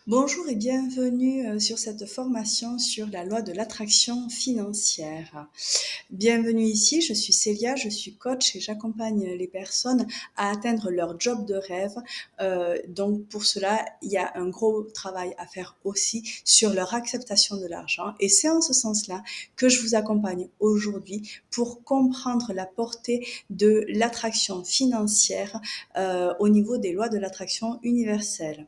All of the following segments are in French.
Bonjour et bienvenue sur cette formation sur la loi de l'attraction financière. Bienvenue ici, je suis Célia, je suis coach et j'accompagne les personnes à atteindre leur job de rêve. Donc pour cela, il y a un gros travail à faire aussi sur leur acceptation de l'argent. Et c'est en ce sens-là que je vous accompagne aujourd'hui pour comprendre la portée de l'attraction financière au niveau des lois de l'attraction universelle.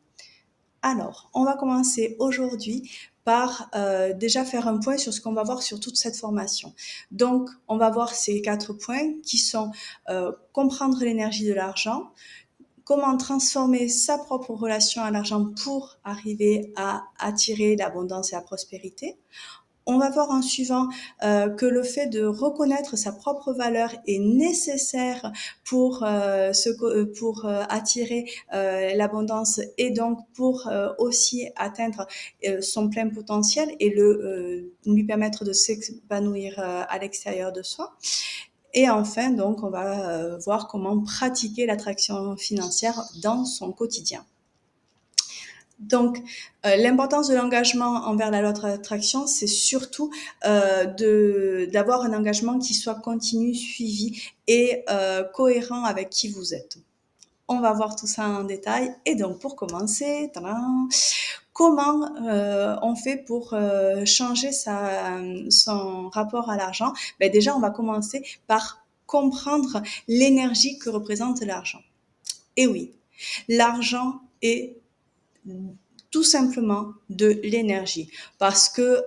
Alors, on va commencer aujourd'hui par déjà faire un point sur ce qu'on va voir sur toute cette formation. Donc, on va voir ces 4 points qui sont comprendre l'énergie de l'argent, comment transformer sa propre relation à l'argent pour arriver à attirer l'abondance et la prospérité. On va voir en suivant que le fait de reconnaître sa propre valeur est nécessaire pour attirer l'abondance et donc pour aussi atteindre son plein potentiel et lui permettre de s'épanouir à l'extérieur de soi. Et enfin, donc, on va voir comment pratiquer l'attraction financière dans son quotidien. Donc, l'importance de l'engagement envers la loi de l'attraction, c'est surtout d'avoir un engagement qui soit continu, suivi et cohérent avec qui vous êtes. On va voir tout ça en détail. Et donc, pour commencer, comment on fait pour changer son rapport à l'argent? Ben déjà, on va commencer par comprendre l'énergie que représente l'argent. Et oui, l'argent est tout simplement de l'énergie parce que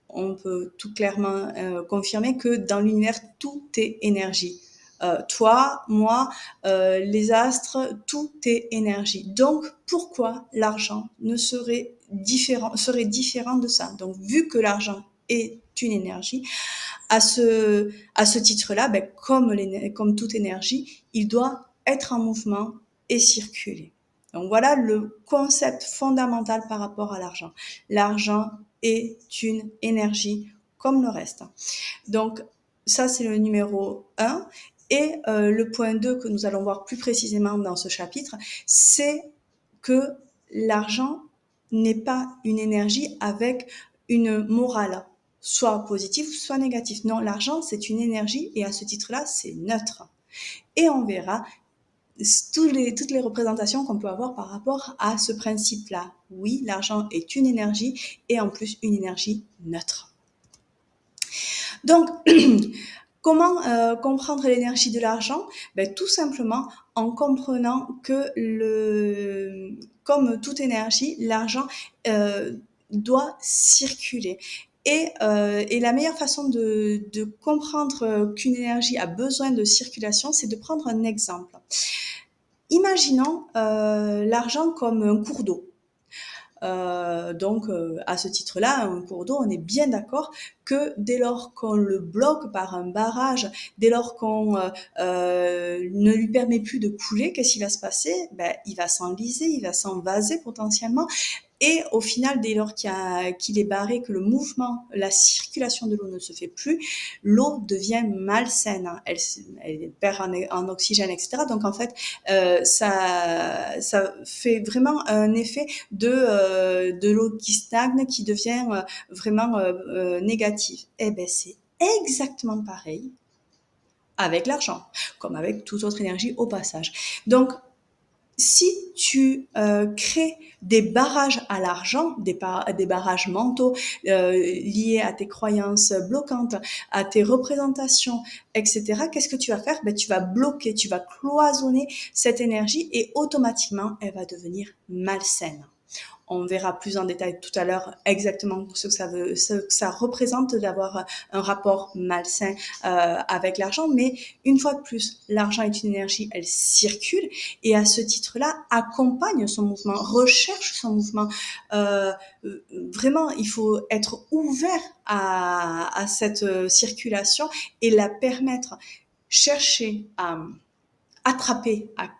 on peut tout clairement confirmer que dans l'univers, tout est énergie. Toi, moi, les astres, tout est énergie. Donc, pourquoi l'argent serait différent de ça? Donc, vu que l'argent est une énergie, à ce titre-là, ben, comme toute énergie, il doit être en mouvement et circuler. Donc voilà le concept fondamental par rapport à l'argent. L'argent est une énergie comme le reste. Donc ça, c'est le numéro 1. Et le point 2 que nous allons voir plus précisément dans ce chapitre, c'est que l'argent n'est pas une énergie avec une morale, soit positive, soit négative. Non, l'argent, c'est une énergie et à ce titre-là, c'est neutre. Et on verra toutes les représentations qu'on peut avoir par rapport à ce principe-là. Oui, l'argent est une énergie et en plus une énergie neutre. Donc, comment comprendre l'énergie de l'argent? Ben, tout simplement en comprenant que comme toute énergie, l'argent doit circuler. Et la meilleure façon de comprendre qu'une énergie a besoin de circulation, c'est de prendre un exemple. Imaginons l'argent comme un cours d'eau. À ce titre-là, un cours d'eau, on est bien d'accord que dès lors qu'on le bloque par un barrage, dès lors qu'on ne lui permet plus de couler, qu'est-ce qui va se passer? Ben, il va s'enliser, il va s'envaser potentiellement. Et au final, dès lors qu'il est barré, que le mouvement, la circulation de l'eau ne se fait plus, l'eau devient malsaine. Elle perd en oxygène, etc. Donc en fait, ça fait vraiment un effet de l'eau qui stagne, qui devient vraiment négative. Eh ben c'est exactement pareil avec l'argent, comme avec toute autre énergie au passage. Donc si tu crées des barrages à l'argent, des barrages mentaux liés à tes croyances bloquantes, à tes représentations, etc., qu'est-ce que tu vas faire? Ben, tu vas bloquer, tu vas cloisonner cette énergie et automatiquement, elle va devenir malsaine. On verra plus en détail tout à l'heure exactement ce que ça représente d'avoir un rapport malsain avec l'argent. Mais une fois de plus, l'argent est une énergie, elle circule et à ce titre-là, accompagne son mouvement, recherche son mouvement. Vraiment, il faut être ouvert à cette circulation et la permettre, chercher à attraper, à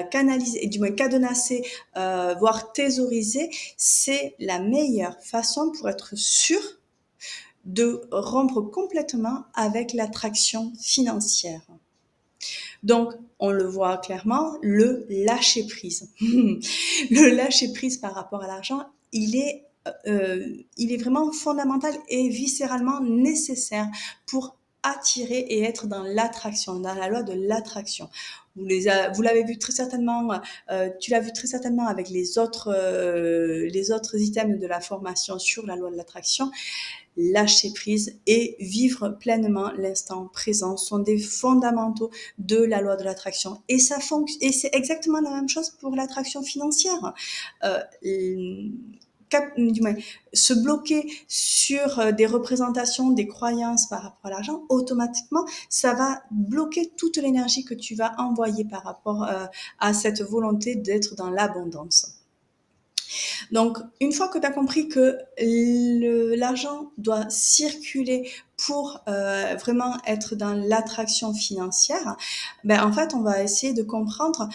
canaliser, et du moins cadenasser, voire thésauriser, c'est la meilleure façon pour être sûr de rompre complètement avec l'attraction financière. Donc, on le voit clairement, le lâcher prise. Le lâcher prise par rapport à l'argent, il est vraiment fondamental et viscéralement nécessaire pour attirer et être dans l'attraction, dans la loi de l'attraction. Vous l'avez vu très certainement, tu l'as vu très certainement avec les autres items de la formation sur la loi de l'attraction. Lâcher prise et vivre pleinement l'instant présent sont des fondamentaux de la loi de l'attraction. Et et c'est exactement la même chose pour l'attraction financière. Euh, du moins, se bloquer sur des représentations, des croyances par rapport à l'argent, automatiquement, ça va bloquer toute l'énergie que tu vas envoyer par rapport à cette volonté d'être dans l'abondance. Donc, une fois que tu as compris que l'argent doit circuler pour vraiment être dans l'attraction financière, ben en fait, on va essayer de comprendre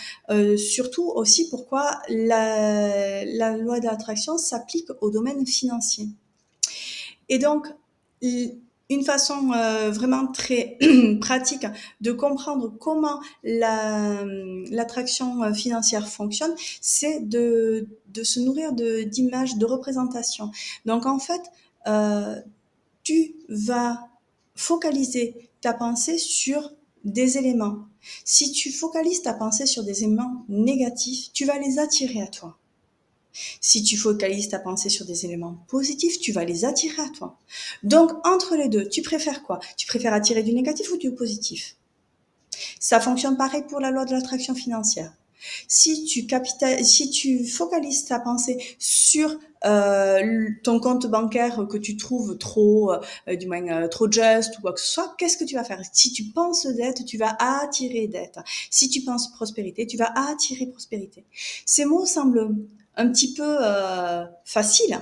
surtout aussi pourquoi la loi de l'attraction s'applique au domaine financier. Et donc, une façon vraiment très pratique de comprendre comment l'attraction financière fonctionne, c'est de se nourrir d'images, de représentations. Donc, en fait, tu vas focaliser ta pensée sur des éléments. Si tu focalises ta pensée sur des éléments négatifs, tu vas les attirer à toi. Si tu focalises ta pensée sur des éléments positifs, tu vas les attirer à toi. Donc, entre les deux, tu préfères quoi? Tu préfères attirer du négatif ou du positif? Ça fonctionne pareil pour la loi de l'attraction financière. Si tu focalises ta pensée sur ton compte bancaire que tu trouves trop juste ou quoi que ce soit, qu'est-ce que tu vas faire? Si tu penses dette, tu vas attirer dette. Si tu penses prospérité, tu vas attirer prospérité. Ces mots semblent un petit peu faciles,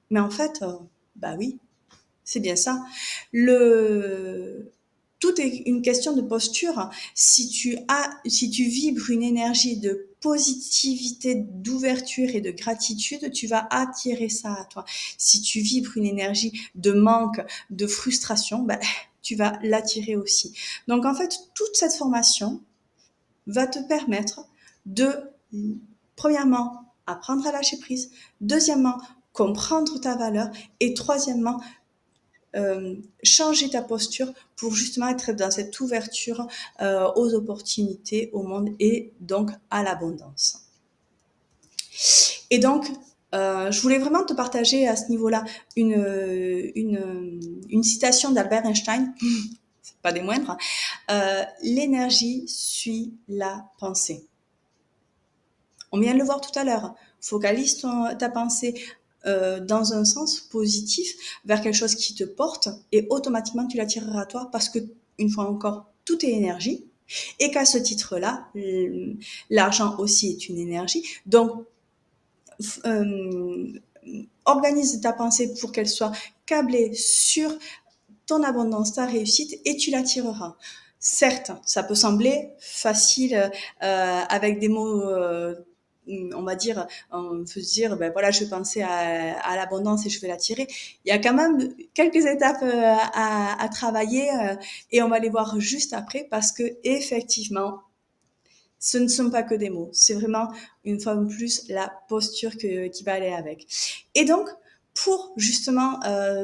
mais en fait, bah oui, c'est bien ça. Tout est une question de posture. Si tu vibres une énergie de positivité, d'ouverture et de gratitude, tu vas attirer ça à toi. Si tu vibres une énergie de manque, de frustration, ben, tu vas l'attirer aussi. Donc en fait, toute cette formation va te permettre de, premièrement, apprendre à lâcher prise, deuxièmement, comprendre ta valeur et troisièmement, changer ta posture pour justement être dans cette ouverture aux opportunités, au monde et donc à l'abondance. Et donc, je voulais vraiment te partager à ce niveau-là une citation d'Albert Einstein, c'est pas des moindres. L'énergie suit la pensée. On vient de le voir tout à l'heure. Focalise ta pensée dans un sens positif vers quelque chose qui te porte et automatiquement tu l'attireras à toi parce que, une fois encore, tout est énergie et qu'à ce titre-là, l'argent aussi est une énergie. Donc, organise ta pensée pour qu'elle soit câblée sur ton abondance, ta réussite et tu l'attireras. Certes, ça peut sembler facile avec des mots on va dire, on peut se dire, ben voilà, je vais penser à l'abondance et je vais l'attirer. Il y a quand même quelques étapes à travailler et on va les voir juste après parce que effectivement, ce ne sont pas que des mots. C'est vraiment, une fois de plus, la posture qui va aller avec. Et donc, pour justement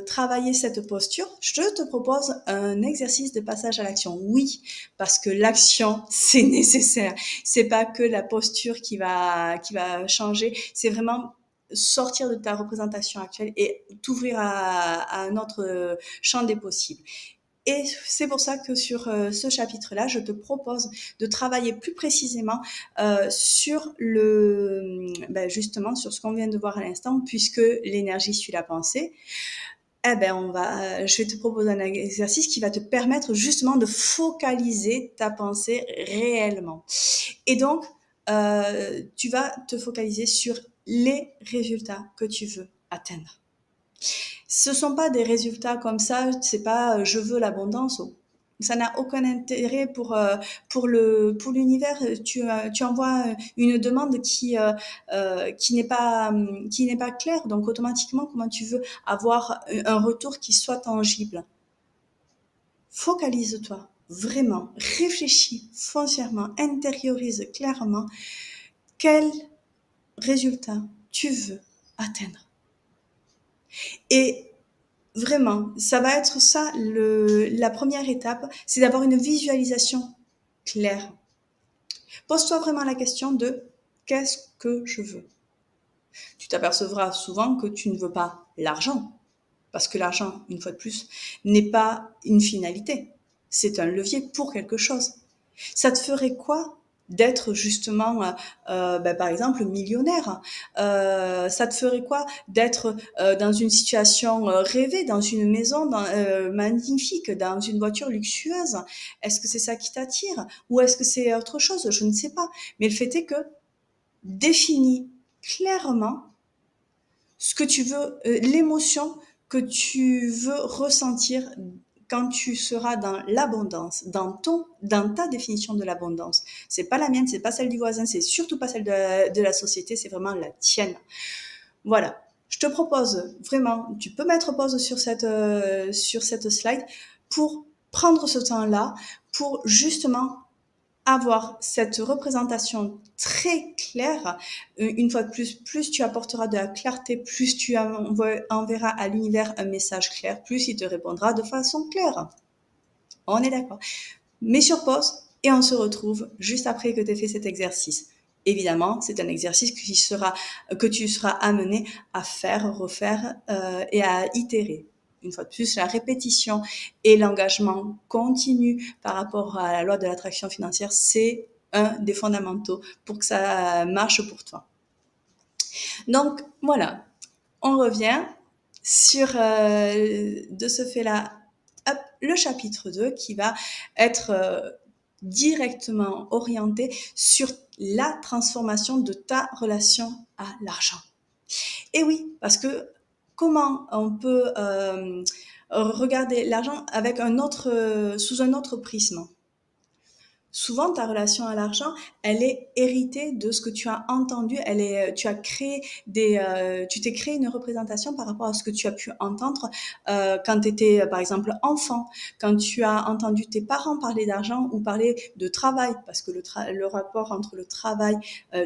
travailler cette posture, je te propose un exercice de passage à l'action. Oui, parce que l'action, c'est nécessaire. C'est pas que la posture qui va changer. C'est vraiment sortir de ta représentation actuelle et t'ouvrir à un autre champ des possibles. Et c'est pour ça que sur ce chapitre-là, je te propose de travailler plus précisément sur justement sur ce qu'on vient de voir à l'instant, puisque l'énergie suit la pensée. Eh ben, je vais te proposer un exercice qui va te permettre justement de focaliser ta pensée réellement. Et donc, tu vas te focaliser sur les résultats que tu veux atteindre. Ce sont pas des résultats comme ça, c'est pas je veux l'abondance. Ça n'a aucun intérêt pour l'univers. Tu envoies une demande qui n'est pas claire. Donc automatiquement, comment tu veux avoir un retour qui soit tangible? Focalise-toi vraiment, réfléchis foncièrement, intériorise clairement quel résultat tu veux atteindre. Et vraiment, ça va être ça, la première étape, c'est d'avoir une visualisation claire. Pose-toi vraiment la question de qu'est-ce que je veux? Tu t'apercevras souvent que tu ne veux pas l'argent, parce que l'argent, une fois de plus, n'est pas une finalité. C'est un levier pour quelque chose. Ça te ferait quoi d'être justement, par exemple, millionnaire? Ça te ferait quoi d'être dans une situation rêvée, dans une maison magnifique, dans une voiture luxueuse? Est-ce que c'est ça qui t'attire? Ou est-ce que c'est autre chose? Je ne sais pas. Mais le fait est que définis clairement ce que tu veux, l'émotion que tu veux ressentir quand tu seras dans l'abondance, dans ta définition de l'abondance. C'est pas la mienne, c'est pas celle du voisin, c'est surtout pas celle de la société, c'est vraiment la tienne. Voilà. Je te propose vraiment, tu peux mettre pause sur cette slide pour prendre ce temps-là, pour justement avoir cette représentation très claire. Une fois de plus tu apporteras de la clarté, plus tu enverras à l'univers un message clair, plus il te répondra de façon claire. On est d'accord. Mets sur pause et on se retrouve juste après que tu aies fait cet exercice. Évidemment, c'est un exercice que tu seras amené à faire, refaire et à itérer. Une fois de plus, la répétition et l'engagement continu par rapport à la loi de l'attraction financière, c'est un des fondamentaux pour que ça marche pour toi. Donc voilà, on revient sur de ce fait-là, le chapitre 2 qui va être directement orienté sur la transformation de ta relation à l'argent. Et oui, parce que comment on peut regarder l'argent avec sous un autre prisme? Souvent, ta relation à l'argent, elle est héritée de ce que tu as entendu. Tu t'es créé une représentation par rapport à ce que tu as pu entendre quand tu étais, par exemple, enfant, quand tu as entendu tes parents parler d'argent ou parler de travail, parce que le rapport entre le travail,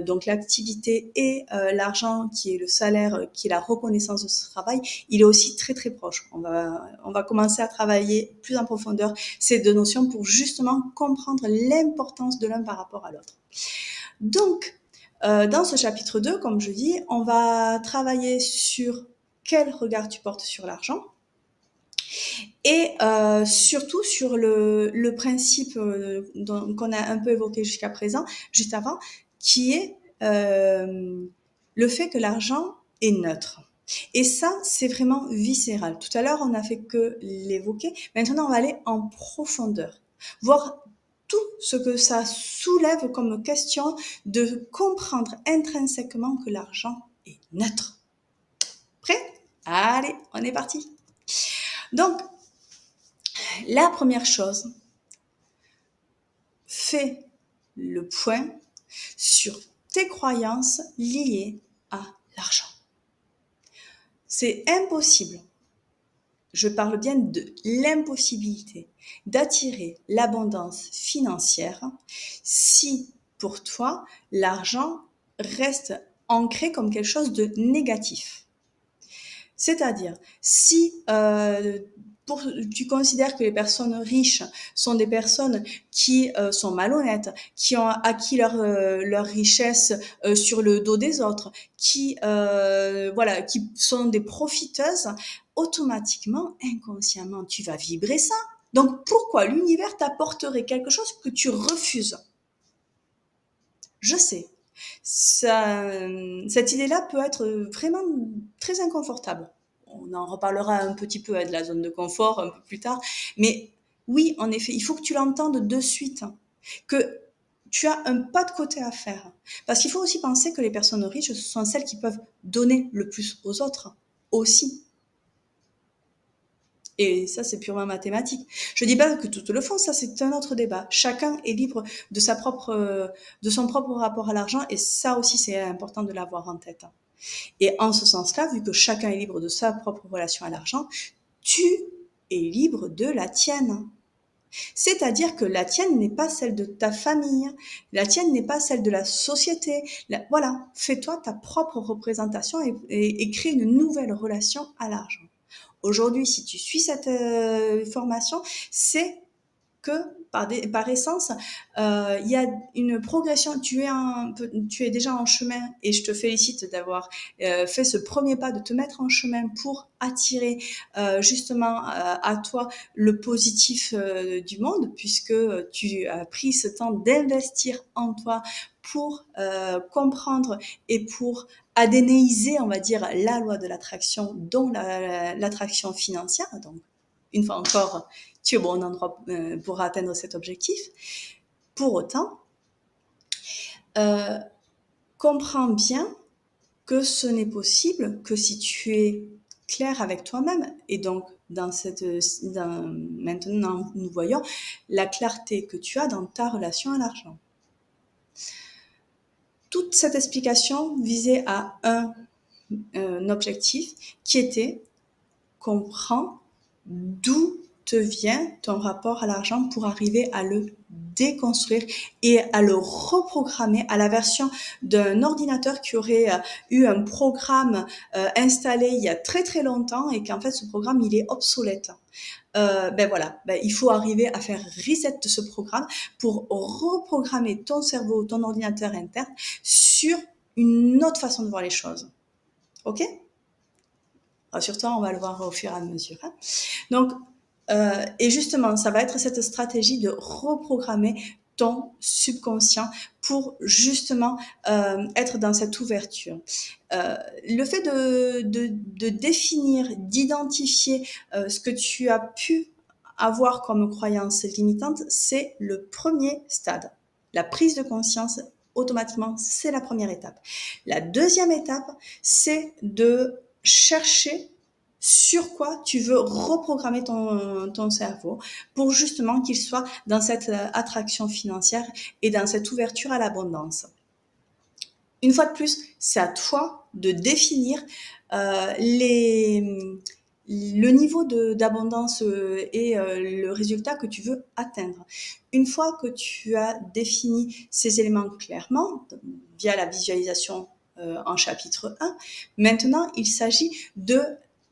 donc l'activité et l'argent, qui est le salaire, qui est la reconnaissance de ce travail, il est aussi très très proche. On va commencer à travailler plus en profondeur ces deux notions pour justement comprendre l'importance de l'un par rapport à l'autre. Donc, dans ce chapitre 2, comme je dis, on va travailler sur quel regard tu portes sur l'argent et surtout sur le principe qu'on a un peu évoqué jusqu'à présent, juste avant, qui est le fait que l'argent est neutre. Et ça, c'est vraiment viscéral. Tout à l'heure, on n'a fait que l'évoquer. Maintenant, on va aller en profondeur, voir tout ce que ça soulève comme question de comprendre intrinsèquement que l'argent est neutre. Prêt? Allez, on est parti. Donc, la première chose, fais le point sur tes croyances liées à l'argent. C'est impossible, je parle bien de l'impossibilité d'attirer l'abondance financière si pour toi l'argent reste ancré comme quelque chose de négatif. C'est-à-dire, si tu considères que les personnes riches sont des personnes qui sont malhonnêtes, qui ont acquis leur richesse sur le dos des autres, qui sont des profiteuses, automatiquement, inconsciemment, tu vas vibrer ça. Donc pourquoi l'univers t'apporterait quelque chose que tu refuses? Je sais. Cette idée-là peut être vraiment très inconfortable. On en reparlera un petit peu de la zone de confort un peu plus tard. Mais oui, en effet, il faut que tu l'entendes de suite, que tu as un pas de côté à faire. Parce qu'il faut aussi penser que les personnes riches, ce sont celles qui peuvent donner le plus aux autres aussi. Et ça, c'est purement mathématique. Je dis pas que toutes le font, ça c'est un autre débat. Chacun est libre de son propre rapport à l'argent, et ça aussi c'est important de l'avoir en tête. Et en ce sens-là, vu que chacun est libre de sa propre relation à l'argent, tu es libre de la tienne. C'est-à-dire que la tienne n'est pas celle de ta famille, la tienne n'est pas celle de la société. Voilà, fais-toi ta propre représentation et crée une nouvelle relation à l'argent. Aujourd'hui, si tu suis cette formation, c'est que par essence, il y a une progression. Tu es déjà en chemin et je te félicite d'avoir fait ce premier pas, de te mettre en chemin pour attirer justement à toi le positif du monde, puisque tu as pris ce temps d'investir en toi pour comprendre et pour adénéiser, on va dire, la loi de l'attraction, dont l'attraction financière. Donc, une fois encore, tu es au bon endroit pour atteindre cet objectif. Pour autant, comprends bien que ce n'est possible que si tu es clair avec toi-même. Et donc, maintenant, nous voyons la clarté que tu as dans ta relation à l'argent. Toute cette explication visait à un objectif qui était comprends d'où te vient ton rapport à l'argent pour arriver à le déconstruire et à le reprogrammer à la version d'un ordinateur qui aurait eu un programme installé il y a très très longtemps et qu'en fait ce programme il est obsolète. Il faut arriver à faire reset de ce programme pour reprogrammer ton cerveau, ton ordinateur interne sur une autre façon de voir les choses. Ok ? Rassure-toi, on va le voir au fur et à mesure. Hein. Donc, et justement, ça va être cette stratégie de reprogrammer ton subconscient pour justement être dans cette ouverture. Le fait de définir, d'identifier ce que tu as pu avoir comme croyance limitante, c'est le premier stade. La prise de conscience, automatiquement, c'est la première étape. La deuxième étape, c'est de chercher sur quoi tu veux reprogrammer ton cerveau pour justement qu'il soit dans cette attraction financière et dans cette ouverture à l'abondance. Une fois de plus, c'est à toi de définir le niveau d'abondance et le résultat que tu veux atteindre. Une fois que tu as défini ces éléments clairement, via la visualisation en chapitre 1, maintenant il s'agit de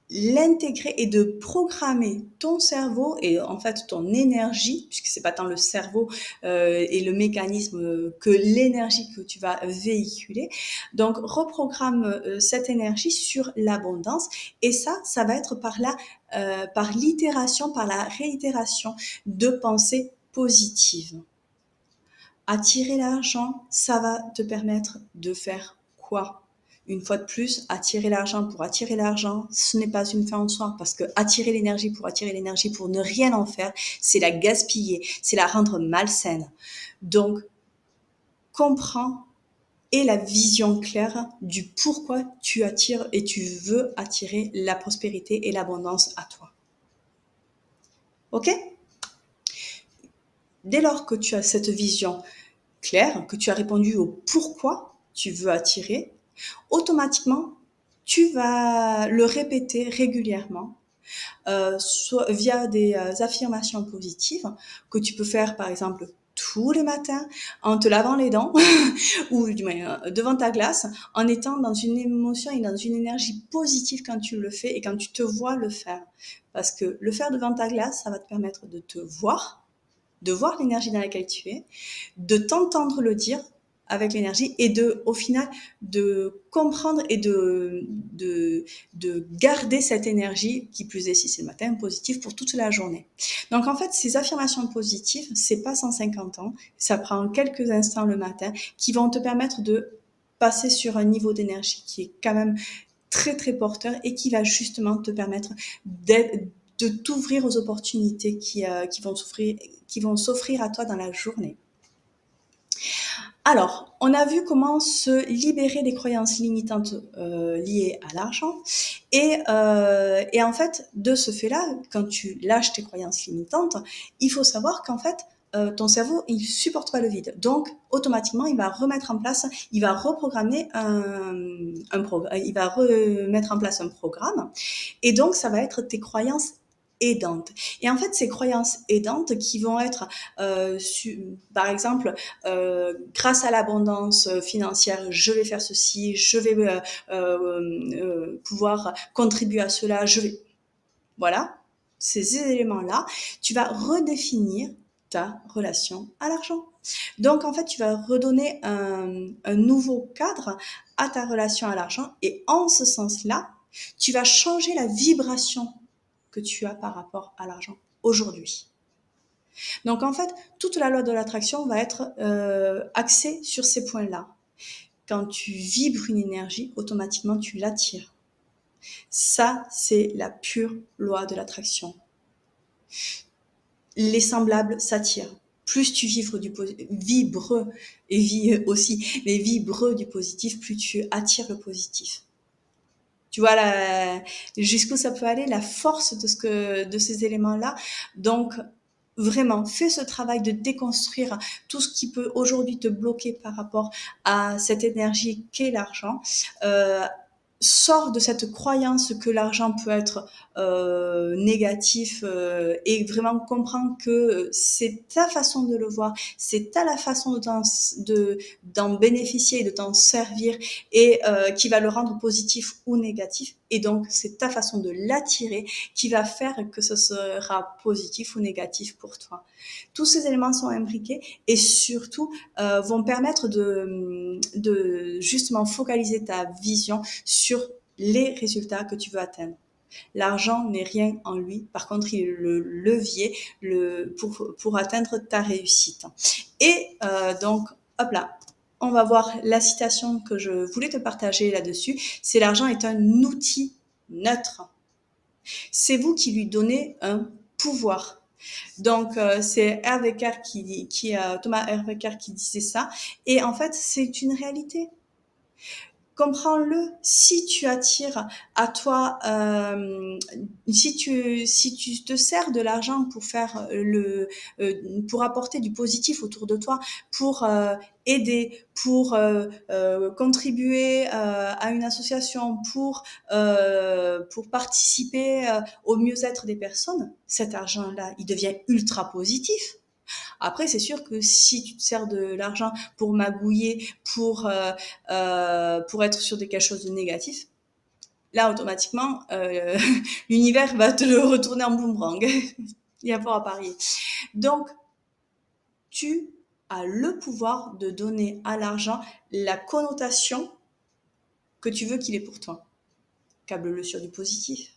l'intégrer et de programmer ton cerveau et en fait ton énergie, puisque c'est pas tant le cerveau et le mécanisme que l'énergie que tu vas véhiculer. Donc reprogramme cette énergie sur l'abondance et ça va être par l'itération, par la réitération de pensées positives. Attirer l'argent, ça va te permettre de faire quoi ? Une fois de plus, attirer l'argent pour attirer l'argent, ce n'est pas une fin en soi, parce que attirer l'énergie pour ne rien en faire, c'est la gaspiller, c'est la rendre malsaine. Donc, comprends et la vision claire du pourquoi tu attires et tu veux attirer la prospérité et l'abondance à toi. Ok ? Dès lors que tu as cette vision claire, que tu as répondu au pourquoi tu veux attirer, automatiquement, tu vas le répéter régulièrement, soit via des affirmations positives que tu peux faire par exemple tous les matins en te lavant les dents ou du moins devant ta glace, en étant dans une émotion et dans une énergie positive quand tu le fais et quand tu te vois le faire. Parce que le faire devant ta glace, ça va te permettre de te voir, de voir l'énergie dans laquelle tu es, de t'entendre le dire avec l'énergie et au final, de comprendre et de garder cette énergie, qui plus est si c'est le matin, positive pour toute la journée. Donc en fait, ces affirmations positives, c'est pas 150 ans, ça prend quelques instants le matin qui vont te permettre de passer sur un niveau d'énergie qui est quand même très très porteur et qui va justement te permettre de t'ouvrir aux opportunités qui vont s'offrir à toi dans la journée. Alors, on a vu comment se libérer des croyances limitantes liées à l'argent. Et en fait, de ce fait-là, quand tu lâches tes croyances limitantes, il faut savoir qu'en fait, ton cerveau, il supporte pas le vide. Donc, automatiquement, il va remettre en place, il va reprogrammer il va remettre en place un programme. Et donc, ça va être tes croyances aidantes. Et en fait, ces croyances aidantes qui vont être, par exemple, grâce à l'abondance financière, je vais faire ceci, je vais pouvoir contribuer à cela, voilà, ces éléments-là, tu vas redéfinir ta relation à l'argent. Donc, en fait, tu vas redonner un nouveau cadre à ta relation à l'argent et en ce sens-là, tu vas changer la vibration que tu as par rapport à l'argent aujourd'hui. Donc, en fait, toute la loi de l'attraction va être axée sur ces points-là. Quand tu vibres une énergie, automatiquement, tu l'attires. Ça, c'est la pure loi de l'attraction. Les semblables s'attirent. Plus tu vibres et vis aussi, mais vibres du positif, plus tu attires le positif. Tu vois jusqu'où ça peut aller, la force de ces éléments-là. Donc, vraiment, fais ce travail de déconstruire tout ce qui peut aujourd'hui te bloquer par rapport à cette énergie qu'est l'argent. Sors de cette croyance que l'argent peut être négatif et vraiment comprends que c'est ta façon de le voir, c'est ta la façon d'en bénéficier et de t'en servir et qui va le rendre positif ou négatif. Et donc, c'est ta façon de l'attirer qui va faire que ce sera positif ou négatif pour toi. Tous ces éléments sont imbriqués et surtout vont permettre de justement focaliser ta vision sur les résultats que tu veux atteindre. L'argent n'est rien en lui, par contre, il est le levier pour atteindre ta réussite. Et donc, hop là, on va voir la citation que je voulais te partager là-dessus. C'est: l'argent est un outil neutre. C'est vous qui lui donnez un pouvoir. Donc, c'est Thomas Hervé Kerr qui disait ça. Et en fait, c'est une réalité. Comprends-le, si tu attires à toi, si tu te sers de l'argent pour faire pour apporter du positif autour de toi, pour aider, pour contribuer à une association, pour participer au mieux-être des personnes, cet argent-là, il devient ultra positif. Après, c'est sûr que si tu te sers de l'argent pour magouiller, pour être sur quelque chose de négatif, là, automatiquement, l'univers va te le retourner en boomerang. Il y a fort à parier. Donc, tu as le pouvoir de donner à l'argent la connotation que tu veux qu'il ait pour toi. Câble-le sur du positif.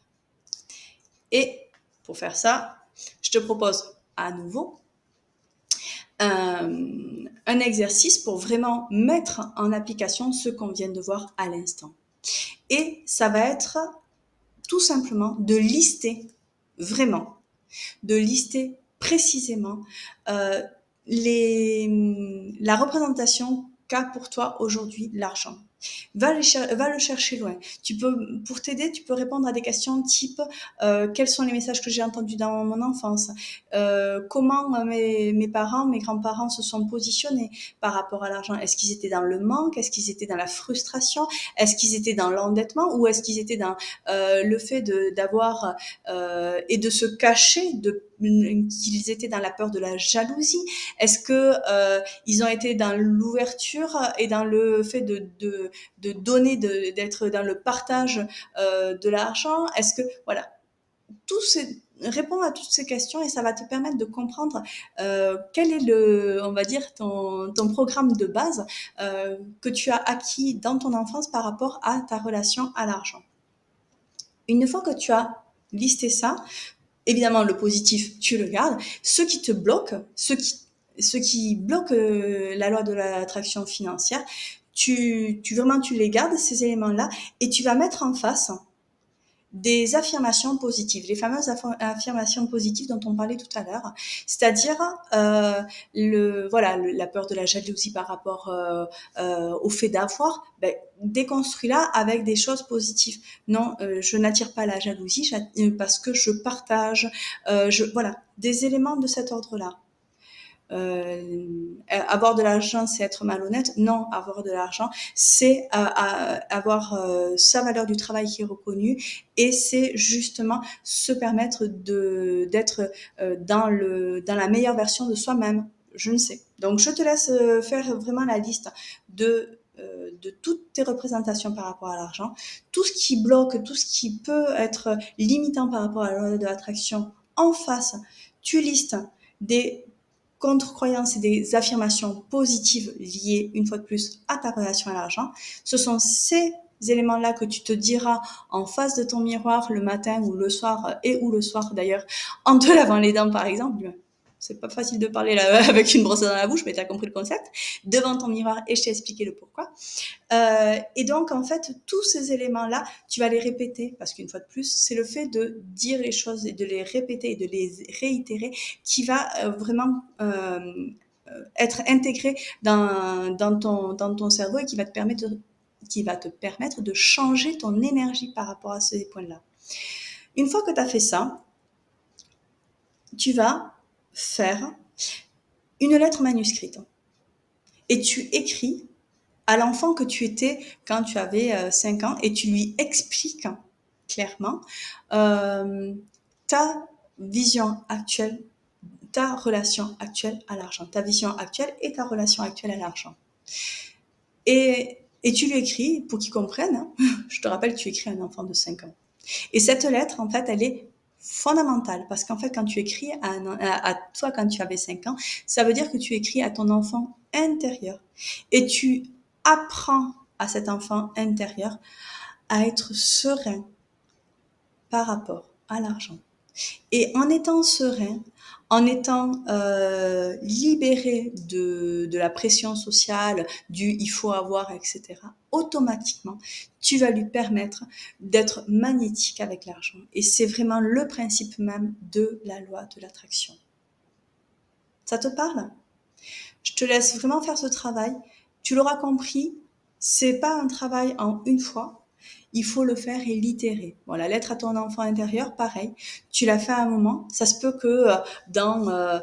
Et pour faire ça, je te propose à nouveau un exercice pour vraiment mettre en application ce qu'on vient de voir à l'instant. Et ça va être tout simplement de lister, vraiment, de lister précisément la représentation qu'a pour toi aujourd'hui l'argent. Va le chercher loin. Pour t'aider, tu peux répondre à des questions type quels sont les messages que j'ai entendus dans mon enfance, comment mes parents, mes grands-parents se sont positionnés par rapport à l'argent. Est-ce qu'ils étaient dans le manque? Est-ce qu'ils étaient dans la frustration? Est-ce qu'ils étaient dans l'endettement? Ou est-ce qu'ils étaient dans le fait d'avoir et de se cacher, qu'ils étaient dans la peur de la jalousie? Est-ce que ils ont été dans l'ouverture et dans le fait de donner, d'être dans le partage de l'argent? Est-ce que voilà, répondre à toutes ces questions et ça va te permettre de comprendre quel est on va dire ton programme de base que tu as acquis dans ton enfance par rapport à ta relation à l'argent. Une fois que tu as listé ça, évidemment le positif tu le gardes, ce qui te bloque, ce qui bloque la loi de l'attraction financière, tu les gardes, ces éléments-là, et tu vas mettre en face des affirmations positives, les fameuses affirmations positives dont on parlait tout à l'heure, c'est-à-dire la peur de la jalousie par rapport au fait d'avoir, déconstruis-la avec des choses positives. Non, je n'attire pas la jalousie parce que je partage, voilà, des éléments de cet ordre-là. avoir de l'argent, c'est être malhonnête. Non, avoir de l'argent, c'est avoir sa valeur du travail qui est reconnue et c'est justement se permettre d'être dans la meilleure version de soi-même. Je ne sais. Donc, je te laisse faire vraiment la liste de toutes tes représentations par rapport à l'argent, tout ce qui bloque, tout ce qui peut être limitant par rapport à la loi de l'attraction en face. Tu listes des contre-croyances et des affirmations positives liées, une fois de plus, à ta relation à l'argent. Ce sont ces éléments-là que tu te diras en face de ton miroir le matin ou le soir, ou le soir d'ailleurs, en te lavant les dents par exemple. C'est pas facile de parler là avec une brosse dans la bouche, mais tu as compris le concept. Devant ton miroir et je t'ai expliqué le pourquoi. Et donc, en fait, tous ces éléments-là, tu vas les répéter parce qu'une fois de plus, c'est le fait de dire les choses et de les répéter et de les réitérer qui va vraiment être intégré dans ton cerveau et qui va te permettre de changer ton énergie par rapport à ces points-là. Une fois que tu as fait ça, tu vas faire une lettre manuscrite et tu écris à l'enfant que tu étais quand tu avais 5 ans et tu lui expliques clairement ta vision actuelle, ta relation actuelle à l'argent, ta vision actuelle et ta relation actuelle à l'argent. Et tu lui écris pour qu'il comprenne. Hein. Je te rappelle que tu écris à un enfant de 5 ans. Et cette lettre, en fait, elle est fondamentale parce qu'en fait, quand tu écris à toi quand tu avais 5 ans, ça veut dire que tu écris à ton enfant intérieur et tu apprends à cet enfant intérieur à être serein par rapport à l'argent. Et en étant serein, en étant libéré de la pression sociale, du il faut avoir, etc., automatiquement, tu vas lui permettre d'être magnétique avec l'argent. Et c'est vraiment le principe même de la loi de l'attraction. Ça te parle? Je te laisse vraiment faire ce travail. Tu l'auras compris, c'est pas un travail en une fois. Il faut le faire et l'itérer. Bon, la lettre à ton enfant intérieur, pareil. Tu l'as fait à un moment. Ça se peut que dans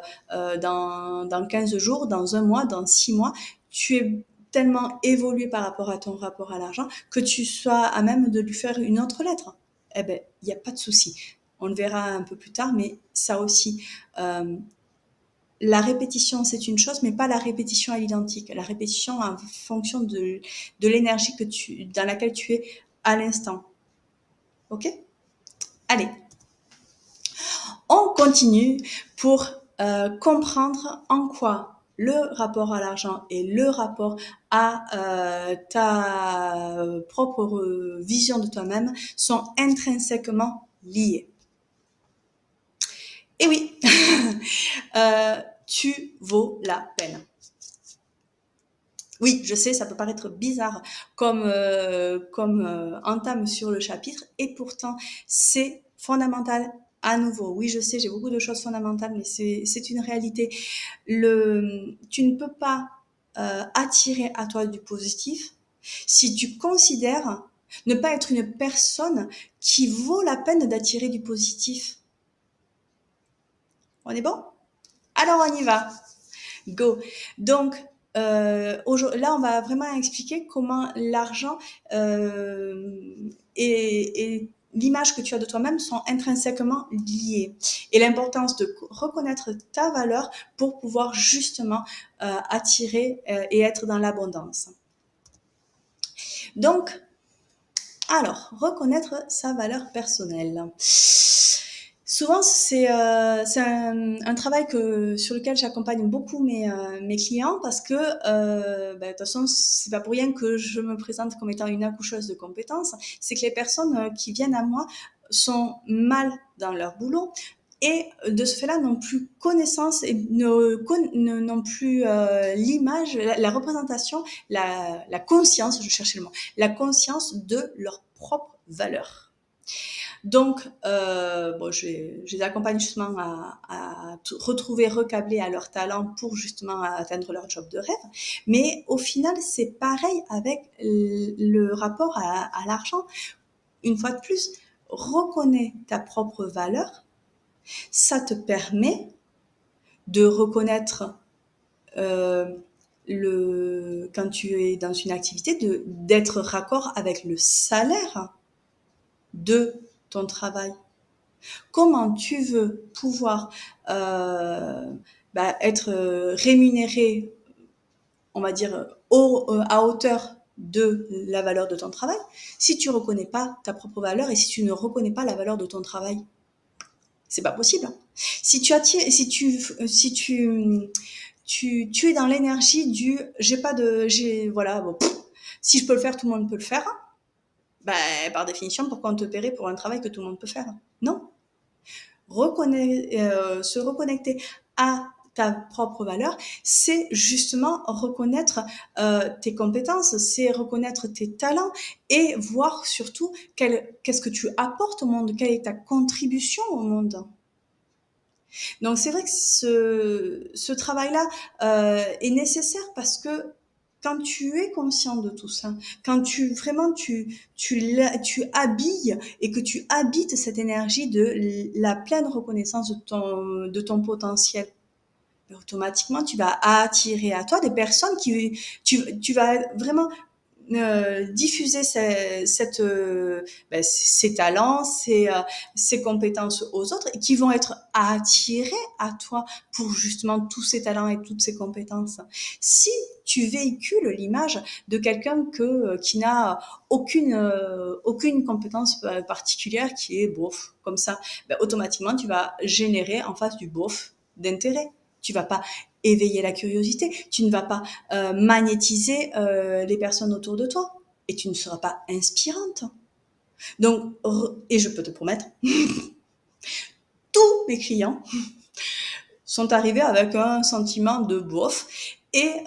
15 jours, dans un mois, dans 6 mois, tu es tellement évolué par rapport à ton rapport à l'argent que tu sois à même de lui faire une autre lettre. Eh ben, il n'y a pas de souci. On le verra un peu plus tard, mais ça aussi, la répétition, c'est une chose, mais pas la répétition à l'identique. La répétition en fonction de l'énergie dans laquelle tu es à l'instant. Ok? Allez, on continue pour comprendre en quoi le rapport à l'argent et le rapport à ta propre vision de toi-même sont intrinsèquement liés. Et oui, tu vaux la peine. Oui, je sais, ça peut paraître bizarre comme entame sur le chapitre, et pourtant c'est fondamental. À nouveau, oui, je sais, j'ai beaucoup de choses fondamentales, mais c'est une réalité. Tu ne peux pas attirer à toi du positif si tu considères ne pas être une personne qui vaut la peine d'attirer du positif. On est bon? Alors on y va. Go. Donc, là, on va vraiment expliquer comment l'argent et l'image que tu as de toi-même sont intrinsèquement liés. Et l'importance de reconnaître ta valeur pour pouvoir justement attirer et être dans l'abondance. Donc, alors, reconnaître sa valeur personnelle. Souvent, c'est un travail sur lequel j'accompagne beaucoup mes clients parce que, de toute façon, c'est pas pour rien que je me présente comme étant une accoucheuse de compétences. C'est que les personnes qui viennent à moi sont mal dans leur boulot et de ce fait-là n'ont plus connaissance et n'ont plus l'image, la représentation, la conscience, je cherchais le mot, la conscience de leur propre valeur. Donc, je les accompagne justement à retrouver, recabler à leur talent pour justement atteindre leur job de rêve. Mais au final, c'est pareil avec le rapport à l'argent. Une fois de plus, reconnais ta propre valeur. Ça te permet de reconnaître quand tu es dans une activité, d'être raccord avec le salaire de ton travail. Comment tu veux pouvoir être rémunéré, on va dire, à hauteur de la valeur de ton travail, si tu ne reconnais pas ta propre valeur et si tu ne reconnais pas la valeur de ton travail? C'est pas possible. Si tu attires, si tu es dans l'énergie du voilà, bon, si je peux le faire, tout le monde peut le faire, ben, par définition, pourquoi on te paierait pour un travail que tout le monde peut faire? Non. Se reconnecter à ta propre valeur, c'est justement reconnaître tes compétences, c'est reconnaître tes talents et voir surtout qu'est-ce que tu apportes au monde, quelle est ta contribution au monde. Donc c'est vrai que ce travail-là est nécessaire parce que quand tu es conscient de tout ça, quand tu habilles et que tu habites cette énergie de la pleine reconnaissance de ton potentiel, automatiquement tu vas attirer à toi des personnes tu vas vraiment diffuser ces talents, ces compétences aux autres et qui vont être attirés à toi pour justement tous ces talents et toutes ces compétences. Si tu véhicules l'image de quelqu'un qui n'a aucune compétence particulière, qui est bof, comme ça, automatiquement tu vas générer en face du bof d'intérêt. Tu vas pas éveiller la curiosité, tu ne vas pas magnétiser les personnes autour de toi et tu ne seras pas inspirante. Donc, et je peux te promettre, tous mes clients sont arrivés avec un sentiment de bof et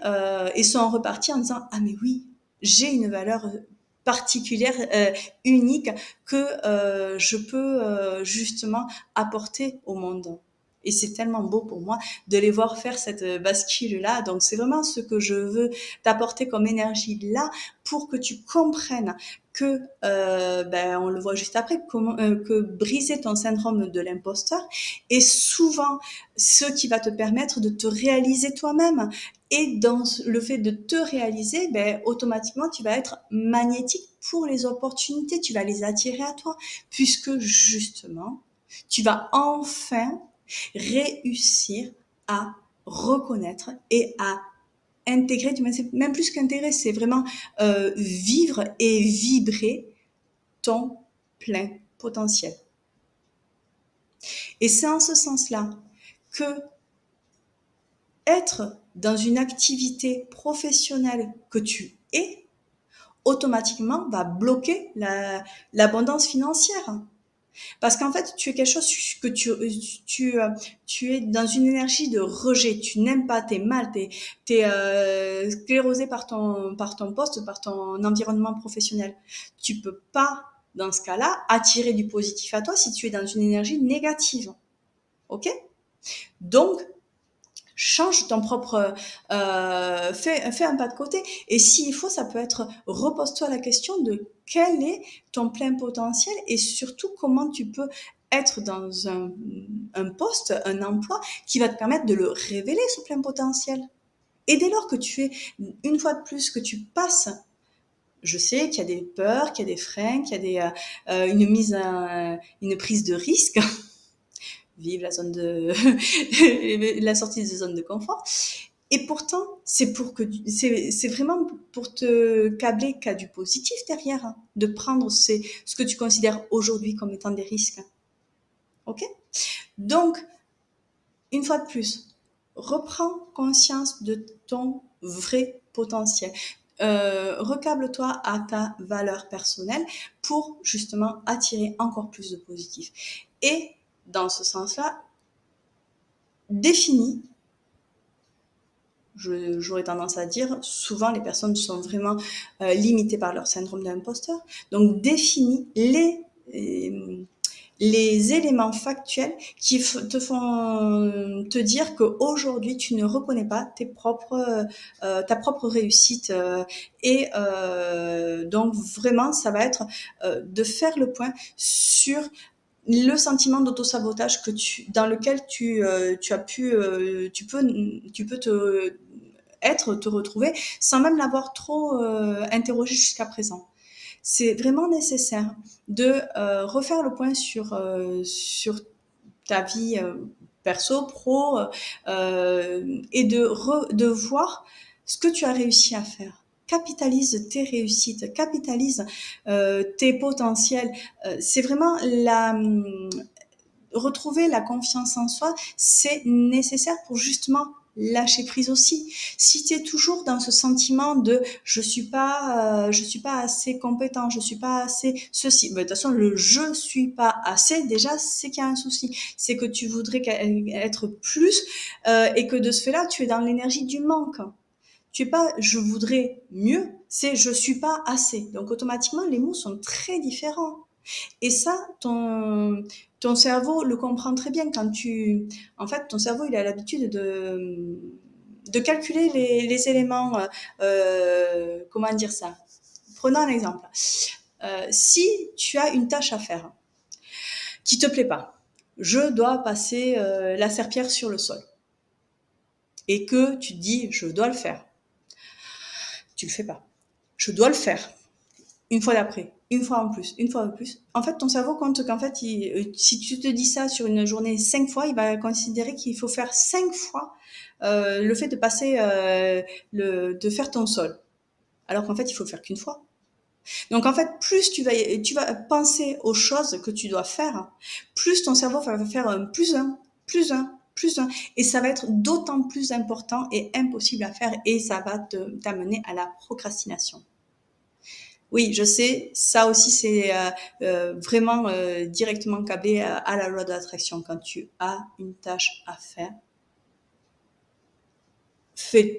sont repartis en disant « Ah mais oui, j'ai une valeur particulière, unique que je peux justement apporter au monde. » Et c'est tellement beau pour moi de les voir faire cette bascule-là. Donc, c'est vraiment ce que je veux t'apporter comme énergie là pour que tu comprennes que, on le voit juste après, que briser ton syndrome de l'imposteur est souvent ce qui va te permettre de te réaliser toi-même. Et dans le fait de te réaliser, automatiquement, tu vas être magnétique pour les opportunités, tu vas les attirer à toi, puisque justement, tu vas enfin réussir à reconnaître et à intégrer, c'est même plus qu'intégrer, c'est vraiment vivre et vibrer ton plein potentiel. Et c'est en ce sens-là que être dans une activité professionnelle que tu es, automatiquement va bloquer l'abondance financière. Parce qu'en fait, tu es quelque chose que tu es dans une énergie de rejet. Tu n'aimes pas, t'es mal, t'es sclérosé par ton poste, par ton environnement professionnel. Tu peux pas, dans ce cas-là, attirer du positif à toi si tu es dans une énergie négative. Ok? Donc, change ton propre, fais un pas de côté. Et s'il faut, ça peut être, repose-toi la question de quel est ton plein potentiel et surtout comment tu peux être dans un poste, un emploi qui va te permettre de le révéler, ce plein potentiel. Et dès lors que tu es, une fois de plus, que tu passes, je sais qu'il y a des peurs, qu'il y a des freins, qu'il y a une prise de risque. Vive la zone de la sortie des zones de confort. Et pourtant, c'est vraiment pour te câbler qu'il y a du positif derrière, hein, de prendre ce que tu considères aujourd'hui comme étant des risques. Ok? Donc, une fois de plus, reprends conscience de ton vrai potentiel. Recable-toi à ta valeur personnelle pour justement attirer encore plus de positif. Et dans ce sens-là, définis, j'aurais tendance à dire, souvent les personnes sont vraiment limitées par leur syndrome de l'imposteur. Donc définis les éléments factuels qui te font te dire qu'aujourd'hui tu ne reconnais pas ta propre réussite et donc vraiment ça va être de faire le point sur le sentiment d'autosabotage dans lequel tu peux te te retrouver, sans même l'avoir trop interrogé jusqu'à présent. C'est vraiment nécessaire de refaire le point sur ta vie perso, pro, et de voir ce que tu as réussi à faire. Capitalise tes réussites, capitalise tes potentiels. C'est vraiment retrouver la confiance en soi, c'est nécessaire pour justement lâcher prise aussi. Si tu es toujours dans ce sentiment de je suis pas assez compétent, je suis pas assez ceci, de toute façon le je suis pas assez, déjà c'est qu'il y a un souci, c'est que tu voudrais être plus et que de ce fait-là tu es dans l'énergie du manque. Tu es pas je voudrais mieux, c'est je suis pas assez. Donc automatiquement les mots sont très différents. Et ça, ton cerveau le comprend très bien quand en fait, ton cerveau, il a l'habitude de calculer les éléments, comment dire ça? Prenons un exemple. Si tu as une tâche à faire qui te plaît pas, je dois passer la serpillière sur le sol et que tu te dis, je dois le faire. Tu le fais pas. Je dois le faire. Une fois d'après, une fois en plus, une fois en plus. En fait, ton cerveau compte qu'en fait, si tu te dis ça sur une journée 5 fois, il va considérer qu'il faut faire 5 fois le fait de passer, de faire ton sol. Alors qu'en fait, il faut le faire qu'une fois. Donc en fait, plus tu vas penser aux choses que tu dois faire, plus ton cerveau va faire un plus un, plus un, plus un. Et ça va être d'autant plus important et impossible à faire et ça va t'amener à la procrastination. Oui, je sais, ça aussi c'est vraiment directement câblé à la loi de l'attraction. Quand tu as une tâche à faire,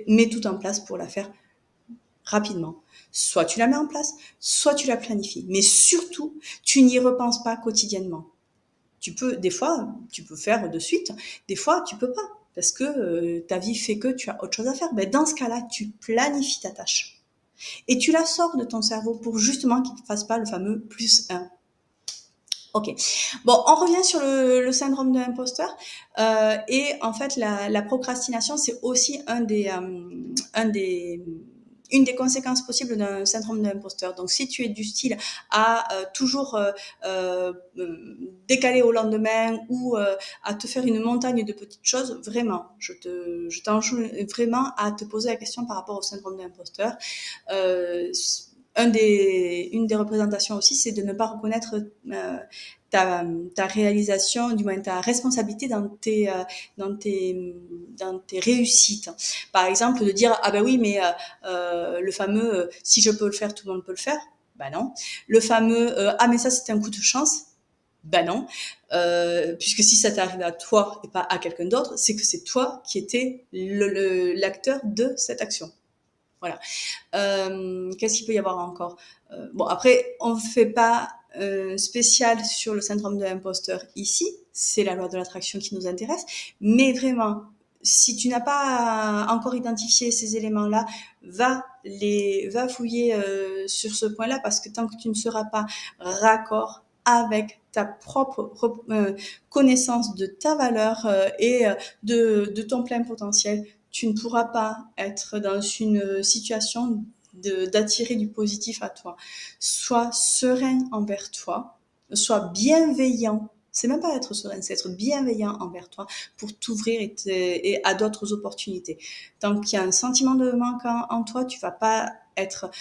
mets tout en place pour la faire rapidement. Soit tu la mets en place, soit tu la planifies. Mais surtout, tu n'y repenses pas quotidiennement. Des fois, tu peux faire de suite, des fois, tu peux pas. Parce que ta vie fait que tu as autre chose à faire. Ben, dans ce cas-là, tu planifies ta tâche. Et tu la sors de ton cerveau pour justement qu'il ne fasse pas le fameux plus un. Ok. Bon, on revient sur le syndrome de l'imposteur. Et en fait, la procrastination, c'est aussi une des conséquences possibles d'un syndrome de l'imposteur. Donc, si tu es du style à toujours euh, décaler au lendemain ou à te faire une montagne de petites choses, vraiment, je t'enjoue vraiment à te poser la question par rapport au syndrome de l'imposteur. Euh, une des représentations aussi, c'est de ne pas reconnaître ta réalisation, du moins ta responsabilité dans tes, dans tes réussites. Par exemple, de dire ah ben oui, mais le fameux si je peux le faire, tout le monde peut le faire. Ben non. Le fameux ah mais ça c'était un coup de chance. Ben non, puisque si ça t'arrive à toi et pas à quelqu'un d'autre, c'est que c'est toi qui étais l'acteur de cette action. Voilà. Qu'est-ce qu'il peut y avoir encore? Bon, après, on ne fait pas spécial sur le syndrome de l'imposteur ici. C'est la loi de l'attraction qui nous intéresse. Mais vraiment, si tu n'as pas encore identifié ces éléments-là, va fouiller sur ce point-là parce que tant que tu ne seras pas raccord avec ta propre connaissance de ta valeur et de ton plein potentiel, tu ne pourras pas être dans une situation d'attirer du positif à toi. Sois serein envers toi, sois bienveillant. C'est même pas être serein, c'est être bienveillant envers toi pour t'ouvrir et à d'autres opportunités. Tant qu'il y a un sentiment de manque en toi, tu vas pas être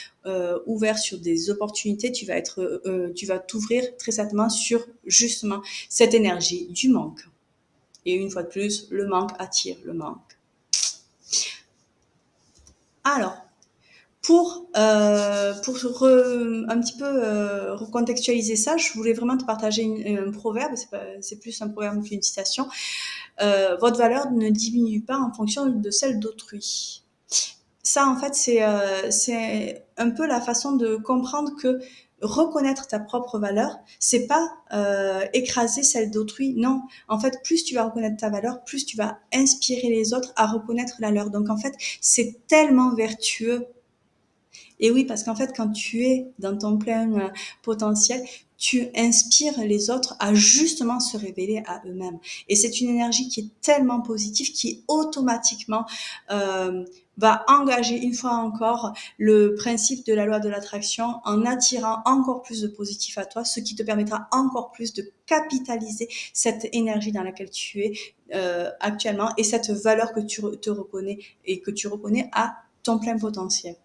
ouvert sur des opportunités, tu vas t'ouvrir très certainement sur justement cette énergie du manque. Et une fois de plus, le manque attire le manque. Alors, un petit peu recontextualiser ça, je voulais vraiment te partager un proverbe, c'est plus un proverbe qu'une citation. Votre valeur ne diminue pas en fonction de celle d'autrui. Ça, en fait, c'est un peu la façon de comprendre que reconnaître ta propre valeur, c'est pas écraser celle d'autrui. Non, en fait, plus tu vas reconnaître ta valeur, plus tu vas inspirer les autres à reconnaître la leur. Donc, en fait, c'est tellement vertueux. Et oui, parce qu'en fait, quand tu es dans ton plein potentiel, tu inspires les autres à justement se révéler à eux-mêmes. Et c'est une énergie qui est tellement positive, qui automatiquement va engager une fois encore le principe de la loi de l'attraction en attirant encore plus de positif à toi, ce qui te permettra encore plus de capitaliser cette énergie dans laquelle tu es actuellement et cette valeur que tu te reconnais et que tu reconnais à ton plein potentiel.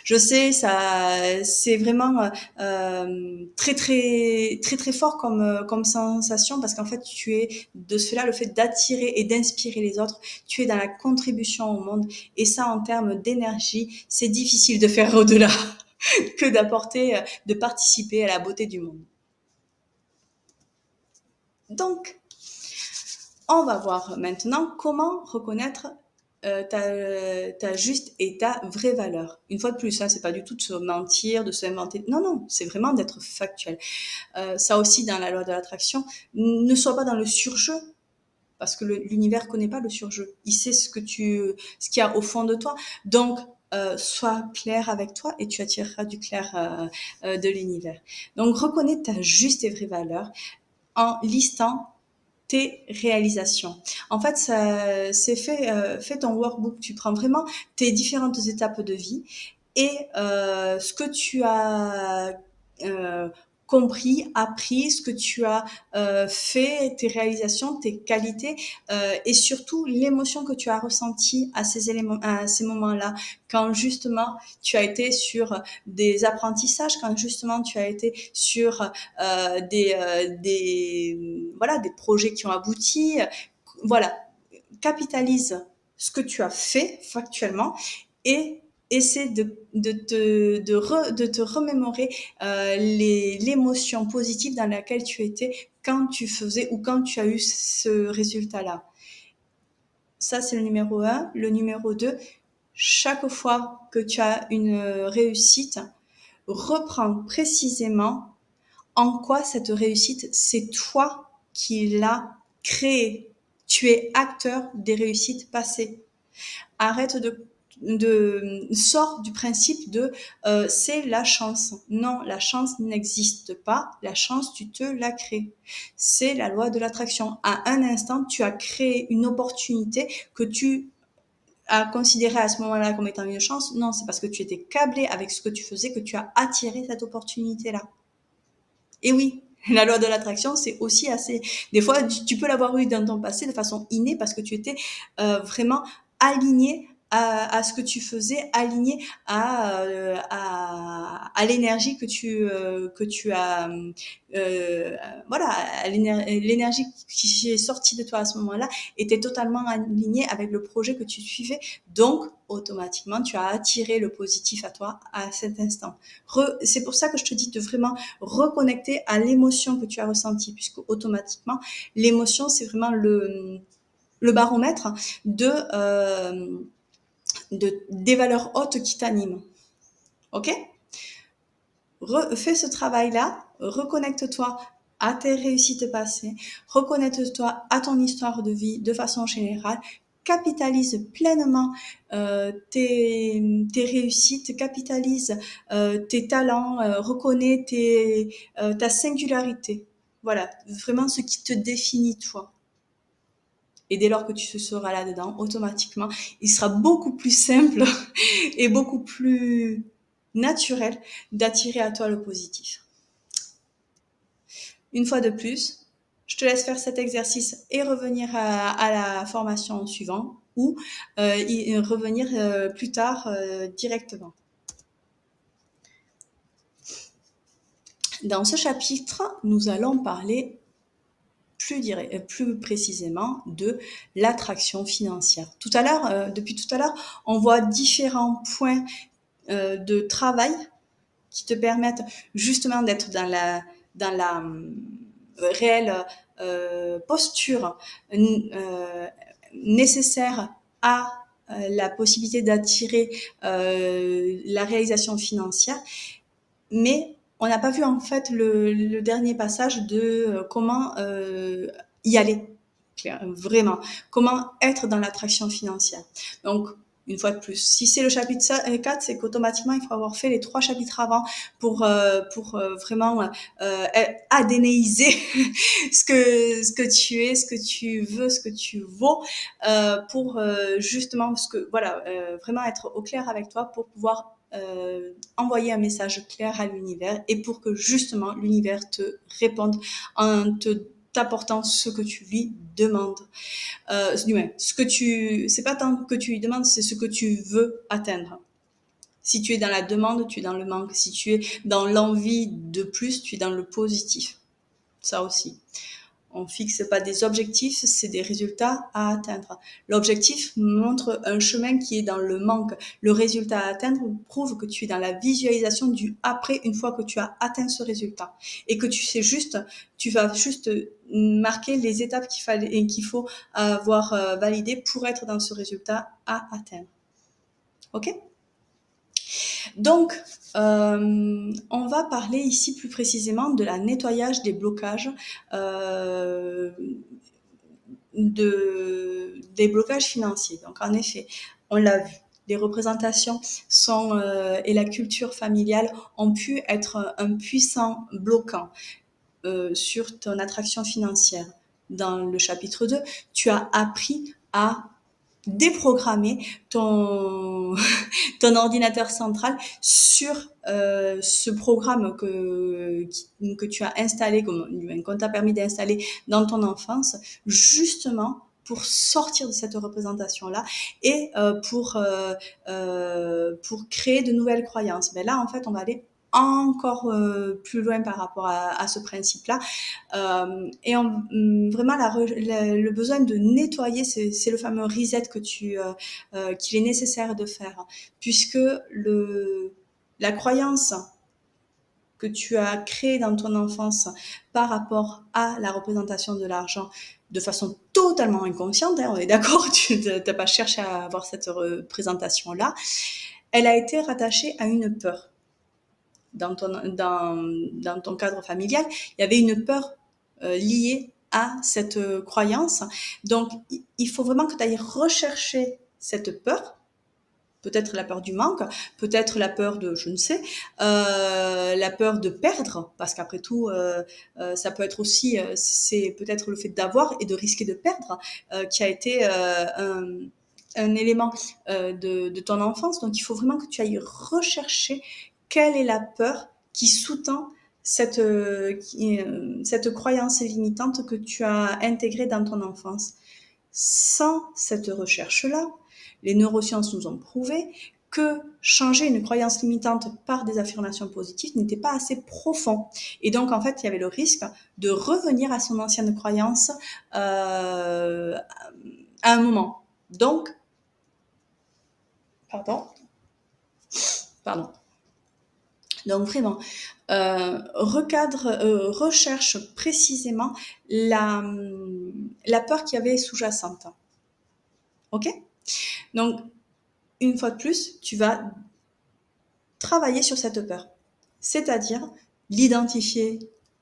Je sais, ça, c'est vraiment très fort comme sensation parce qu'en fait, tu es de cela le fait d'attirer et d'inspirer les autres. Tu es dans la contribution au monde et ça, en termes d'énergie, c'est difficile de faire au-delà que d'apporter, de participer à la beauté du monde. Donc, on va voir maintenant comment reconnaître ta juste et ta vraie valeur. Une fois de plus, hein, c'est pas du tout de se mentir, de s'inventer. Non, non, c'est vraiment d'être factuel. Ça aussi, dans la loi de l'attraction, ne sois pas dans le surjeu, parce que l'univers connaît pas le surjeu. Il sait ce qu'il y a au fond de toi. Donc, sois clair avec toi et tu attireras du clair de l'univers. Donc, reconnais ta juste et vraie valeur en listant tes réalisations. En fait, c'est fais ton workbook. Tu prends vraiment tes différentes étapes de vie et ce que tu as compris, appris, ce que tu as fait, tes réalisations, tes qualités et surtout l'émotion que tu as ressentie à ces éléments, à ces moments-là, quand justement tu as été sur des apprentissages, quand justement tu as été sur voilà, des projets qui ont abouti. Voilà, capitalise ce que tu as fait factuellement et essaie de te remémorer l'émotion positive dans laquelle tu étais quand tu faisais ou quand tu as eu ce résultat-là. Ça, c'est le numéro 1. Le numéro 2, chaque fois que tu as une réussite, reprends précisément en quoi cette réussite, c'est toi qui l'as créée. Tu es acteur des réussites passées. Arrête sors du principe de c'est la chance. Non, la chance n'existe pas. La chance, tu te la crées. C'est la loi de l'attraction. À un instant, tu as créé une opportunité que tu as considéré à ce moment-là comme étant une chance. Non, c'est parce que tu étais câblé avec ce que tu faisais que tu as attiré cette opportunité-là. Et oui, la loi de l'attraction, c'est aussi assez. Des fois, tu peux l'avoir eu dans ton passé de façon innée parce que tu étais vraiment aligné à ce que tu faisais, aligné à l'énergie que tu as, voilà, l'énergie qui est sortie de toi à ce moment-là était totalement alignée avec le projet que tu suivais. Donc, automatiquement, tu as attiré le positif à toi à cet instant. C'est pour ça que je te dis de vraiment reconnecter à l'émotion que tu as ressentie, puisque automatiquement, l'émotion, c'est vraiment le baromètre des valeurs hautes qui t'animent. Ok? Fais ce travail-là, reconnecte-toi à tes réussites passées, reconnecte-toi à ton histoire de vie de façon générale, capitalise pleinement tes réussites, capitalise tes talents, reconnais ta singularité. Voilà, vraiment ce qui te définit toi. Et dès lors que tu seras là-dedans, automatiquement, il sera beaucoup plus simple et beaucoup plus naturel d'attirer à toi le positif. Une fois de plus, je te laisse faire cet exercice et revenir à la formation suivante ou revenir plus tard directement. Dans ce chapitre, nous allons parler plus précisément de l'attraction financière. Depuis tout à l'heure, on voit différents points de travail qui te permettent justement d'être dans la réelle posture nécessaire à la possibilité d'attirer la réalisation financière, mais on n'a pas vu en fait le dernier passage de comment y aller, vraiment, comment être dans l'attraction financière. Donc, une fois de plus. Si c'est le chapitre 4, c'est qu'automatiquement, il faut avoir fait les 3 chapitres avant pour vraiment adénéiser ce que tu es, ce que tu veux, ce que tu vaux, pour justement, parce que voilà, vraiment être au clair avec toi pour pouvoir envoyer un message clair à l'univers et pour que justement l'univers te réponde en t'apportant ce que tu lui demandes. C'est pas tant que tu lui demandes, c'est ce que tu veux atteindre. Si tu es dans la demande, tu es dans le manque. Si tu es dans l'envie de plus, tu es dans le positif. Ça aussi. On fixe pas des objectifs, c'est des résultats à atteindre. L'objectif montre un chemin qui est dans le manque. Le résultat à atteindre prouve que tu es dans la visualisation du après une fois que tu as atteint ce résultat. Et que tu vas juste marquer les étapes qu'il faut avoir validées pour être dans ce résultat à atteindre. Ok ? Donc, on va parler ici plus précisément de la nettoyage des blocages, des blocages financiers. Donc, en effet, on l'a vu, les représentations et la culture familiale ont pu être un puissant bloquant sur ton attraction financière. Dans le chapitre 2, tu as appris à déprogrammer ton ordinateur central sur ce programme que tu as installé, qu'on t'a permis d'installer dans ton enfance, justement pour sortir de cette représentation-là et pour créer de nouvelles croyances. Mais là, en fait, on va aller encore plus loin par rapport à ce principe-là. Vraiment, le besoin de nettoyer, c'est le fameux reset qu'il est nécessaire de faire, puisque la croyance que tu as créée dans ton enfance par rapport à la représentation de l'argent de façon totalement inconsciente, on est d'accord, tu n'as pas cherché à avoir cette représentation-là, elle a été rattachée à une peur. Dans ton cadre familial, il y avait une peur liée à cette croyance. Donc, il faut vraiment que tu ailles rechercher cette peur, peut-être la peur du manque, peut-être la peur de, je ne sais, la peur de perdre, parce qu'après tout, ça peut être aussi, c'est peut-être le fait d'avoir et de risquer de perdre qui a été un élément de ton enfance. Donc, il faut vraiment que tu ailles rechercher quelle est la peur qui sous-tend cette croyance limitante que tu as intégrée dans ton enfance. Sans cette recherche-là, les neurosciences nous ont prouvé que changer une croyance limitante par des affirmations positives n'était pas assez profond. Et donc, en fait, il y avait le risque de revenir à son ancienne croyance à un moment. Donc, Pardon. Donc vraiment, recherche précisément la peur qu'il y avait sous-jacente. Ok ? Donc, une fois de plus, tu vas travailler sur cette peur. C'est-à-dire, l'identifier,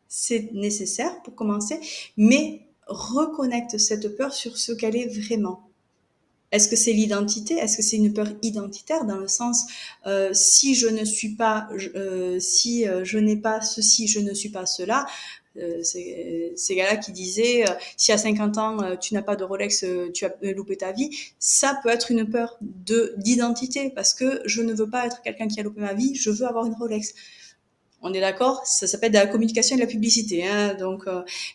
c'est nécessaire pour commencer, mais reconnecte cette peur sur ce qu'elle est vraiment. Est-ce que c'est l'identité? Est-ce que c'est une peur identitaire dans le sens si je ne suis pas, si je n'ai pas ceci, je ne suis pas cela. C'est ces gars-là qui disaient si à 50 ans tu n'as pas de Rolex, tu as loupé ta vie. Ça peut être une peur d'identité parce que je ne veux pas être quelqu'un qui a loupé ma vie, je veux avoir une Rolex. On est d'accord? Ça s'appelle de la communication et de la publicité. Hein, donc,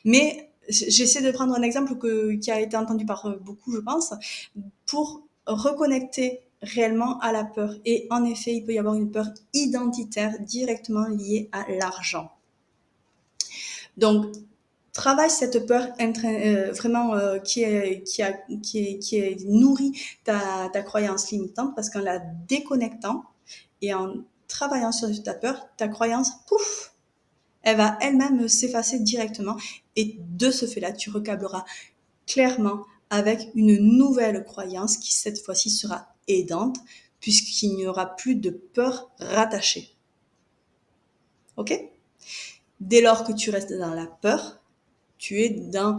mais j'essaie de prendre un exemple qui a été entendu par beaucoup, je pense, pour reconnecter réellement à la peur. Et en effet, il peut y avoir une peur identitaire directement liée à l'argent. Donc, travaille cette peur vraiment qui nourrit ta croyance limitante parce qu'en la déconnectant et en travaillant sur ta peur, ta croyance, pouf, elle va elle-même s'effacer directement et de ce fait-là, tu recableras clairement avec une nouvelle croyance qui cette fois-ci sera aidante puisqu'il n'y aura plus de peur rattachée. Ok ? Dès lors que tu restes dans la peur, tu es dans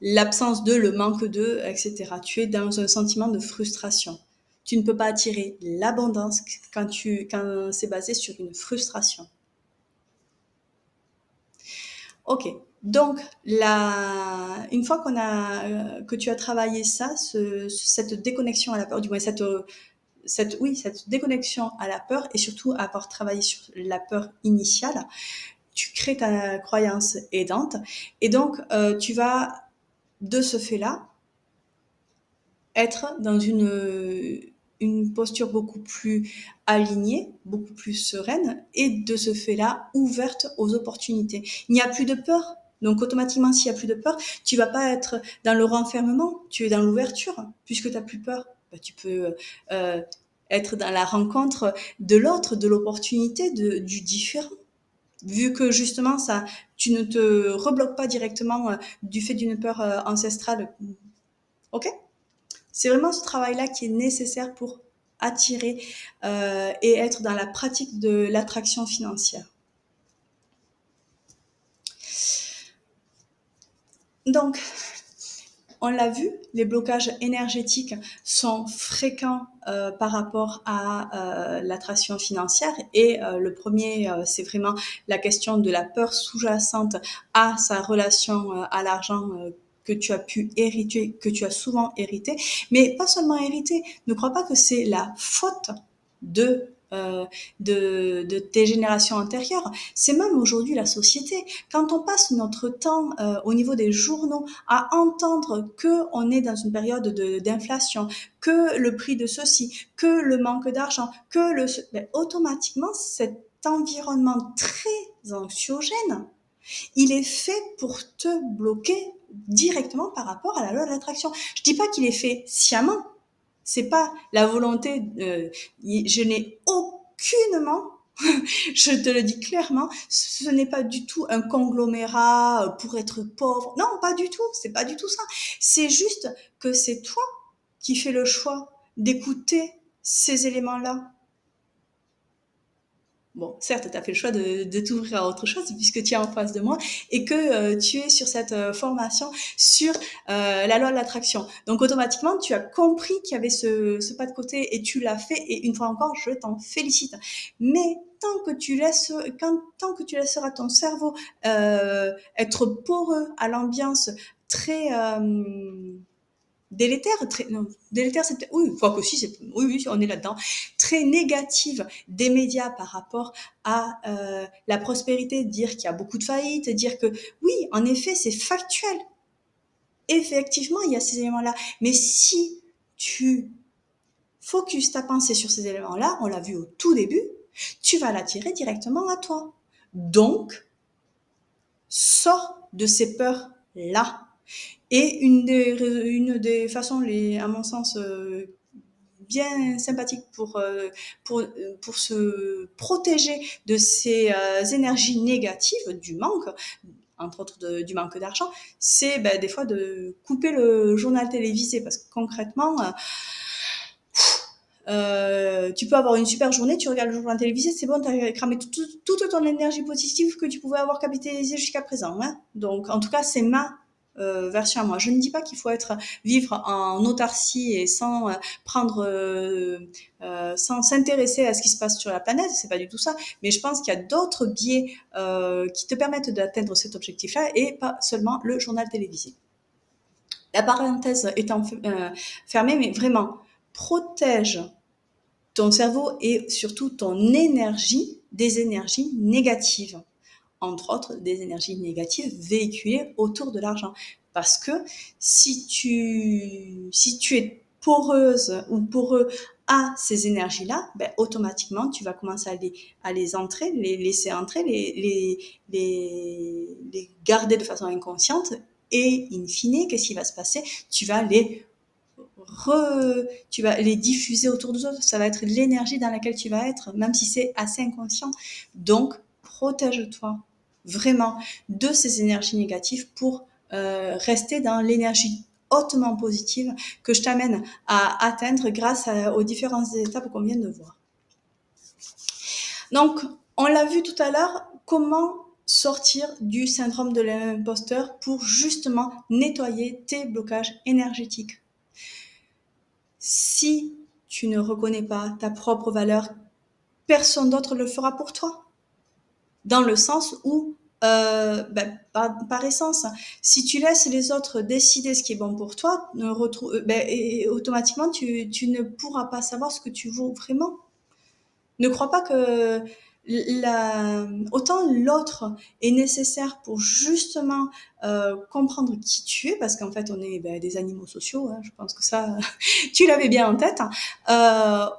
l'absence de, le manque de, etc. Tu es dans un sentiment de frustration. Tu ne peux pas attirer l'abondance quand c'est basé sur une frustration. Ok, donc une fois que tu as travaillé ça, cette déconnexion à la peur, du moins cette déconnexion à la peur et surtout avoir travaillé sur la peur initiale, tu crées ta croyance aidante et donc tu vas de ce fait-là être dans une posture beaucoup plus alignée, beaucoup plus sereine et de ce fait-là ouverte aux opportunités. Il n'y a plus de peur. Donc automatiquement, s'il n'y a plus de peur, tu vas pas être dans le renfermement, tu es dans l'ouverture, puisque tu n'as plus peur. Bah, tu peux être dans la rencontre de l'autre, de l'opportunité, du différent. Vu que justement, tu ne te rebloques pas directement du fait d'une peur ancestrale. Ok? C'est vraiment ce travail-là qui est nécessaire pour attirer et être dans la pratique de l'attraction financière. Donc, on l'a vu, les blocages énergétiques sont fréquents par rapport à l'attraction financière et le premier, c'est vraiment la question de la peur sous-jacente à sa relation à l'argent que tu as pu hériter, que tu as souvent hérité, mais pas seulement hérité. Ne crois pas que c'est la faute de tes générations antérieures. C'est même aujourd'hui la société. Quand on passe notre temps au niveau des journaux à entendre que on est dans une période d'inflation, que le prix de ceci, que le manque d'argent, automatiquement cet environnement très anxiogène, il est fait pour te bloquer directement par rapport à la loi de l'attraction. Je dis pas qu'il est fait sciemment. C'est pas la volonté. Je n'ai aucunement, je te le dis clairement, ce n'est pas du tout un conglomérat pour être pauvre. Non, pas du tout. C'est pas du tout ça. C'est juste que c'est toi qui fais le choix d'écouter ces éléments-là. Bon, certes, tu as fait le choix de t'ouvrir à autre chose puisque tu es en face de moi et que tu es sur cette formation sur la loi de l'attraction. Donc automatiquement, tu as compris qu'il y avait ce pas de côté et tu l'as fait et une fois encore, je t'en félicite. Mais tant que tu laisseras ton cerveau être poreux à l'ambiance très délétère, non, délétère, c'est peut-être, oui, quoi que si, oui, on est là-dedans, très négative des médias par rapport à la prospérité, dire qu'il y a beaucoup de faillites, dire que, oui, en effet, c'est factuel. Effectivement, il y a ces éléments-là. Mais si tu focuses ta pensée sur ces éléments-là, on l'a vu au tout début, tu vas l'attirer directement à toi. Donc, sors de ces peurs-là. Et une des façons, à mon sens, bien sympathiques pour se protéger de ces énergies négatives, du manque, entre autres du manque d'argent, c'est des fois de couper le journal télévisé. Parce que concrètement, tu peux avoir une super journée, tu regardes le journal télévisé, c'est bon, tu as cramé toute ton énergie positive que tu pouvais avoir capitalisée jusqu'à présent. Hein. Donc, en tout cas, c'est ma version à moi. Je ne dis pas qu'il faut vivre en autarcie et sans sans s'intéresser à ce qui se passe sur la planète, c'est pas du tout ça. Mais je pense qu'il y a d'autres biais qui te permettent d'atteindre cet objectif-là et pas seulement le journal télévisé. La parenthèse étant fermée, mais vraiment, protège ton cerveau et surtout ton énergie des énergies négatives. Entre autres, des énergies négatives véhiculées autour de l'argent. Parce que si tu es poreuse ou poreux à ces énergies-là, automatiquement, tu vas commencer à les entrer, les laisser entrer, les garder de façon inconsciente. Et in fine, qu'est-ce qui va se passer? Tu vas les diffuser autour de toi. Ça va être l'énergie dans laquelle tu vas être, même si c'est assez inconscient. Donc, protège-toi vraiment de ces énergies négatives pour rester dans l'énergie hautement positive que je t'amène à atteindre grâce aux différentes étapes qu'on vient de voir. Donc, on l'a vu tout à l'heure, comment sortir du syndrome de l'imposteur pour justement nettoyer tes blocages énergétiques. Si tu ne reconnais pas ta propre valeur, personne d'autre le fera pour toi. Dans le sens où, par essence, si tu laisses les autres décider ce qui est bon pour toi, et automatiquement, tu ne pourras pas savoir ce que tu vaux vraiment. Ne crois pas que autant l'autre est nécessaire pour justement comprendre qui tu es, parce qu'en fait on est des animaux sociaux, hein, je pense que ça tu l'avais bien en tête,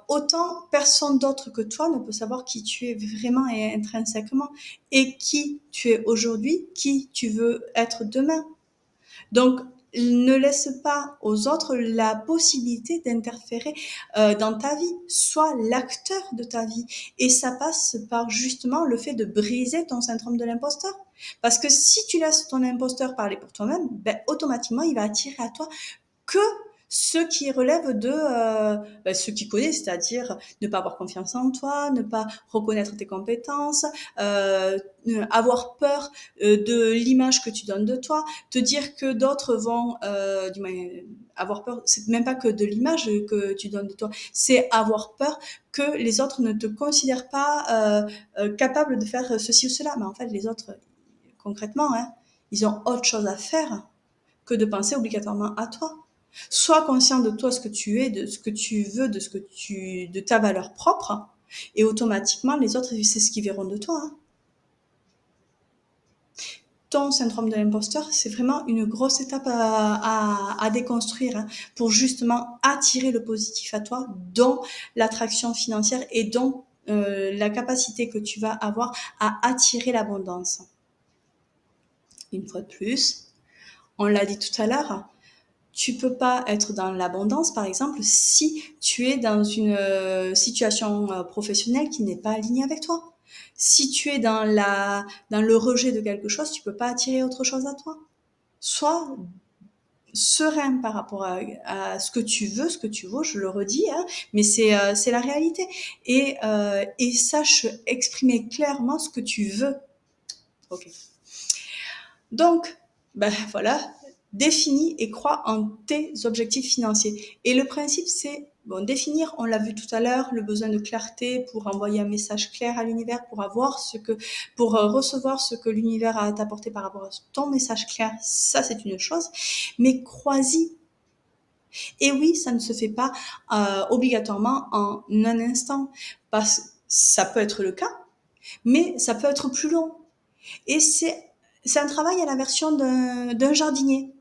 autant personne d'autre que toi ne peut savoir qui tu es vraiment et intrinsèquement, et qui tu es aujourd'hui, qui tu veux être demain. Donc, ne laisse pas aux autres la possibilité d'interférer dans ta vie. Sois l'acteur de ta vie. Et ça passe par justement le fait de briser ton syndrome de l'imposteur. Parce que si tu laisses ton imposteur parler pour toi-même, automatiquement, il va attirer à toi que ce qui relève de ce qu'il connaît, c'est-à-dire ne pas avoir confiance en toi, ne pas reconnaître tes compétences, avoir peur de l'image que tu donnes de toi, te dire que d'autres vont, du moins, avoir peur, c'est même pas que de l'image que tu donnes de toi, c'est avoir peur que les autres ne te considèrent pas capable de faire ceci ou cela. Mais en fait, les autres, concrètement, hein, ils ont autre chose à faire que de penser obligatoirement à toi. Sois conscient de toi, ce que tu es, de ce que tu veux, de ta valeur propre, et automatiquement, les autres, c'est ce qu'ils verront de toi. Hein. Ton syndrome de l'imposteur, c'est vraiment une grosse étape à déconstruire, hein, pour justement attirer le positif à toi, dont l'attraction financière et dont la capacité que tu vas avoir à attirer l'abondance. Une fois de plus, on l'a dit tout à l'heure, tu peux pas être dans l'abondance, par exemple, si tu es dans une situation professionnelle qui n'est pas alignée avec toi. Si tu es dans le rejet de quelque chose, tu peux pas attirer autre chose à toi. Sois serein par rapport à ce que tu veux, ce que tu vaux, je le redis, hein, mais c'est la réalité. Et sache exprimer clairement ce que tu veux. Ok. Donc, voilà, définis et crois en tes objectifs financiers. Et le principe, c'est, définir, on l'a vu tout à l'heure, le besoin de clarté pour envoyer un message clair à l'univers, pour recevoir ce que l'univers a à t'apporter par rapport à ton message clair. Ça, c'est une chose. Mais crois-y. Et oui, ça ne se fait pas obligatoirement en un instant. Ça peut être le cas, mais ça peut être plus long. Et c'est un travail à la version d'un jardinier.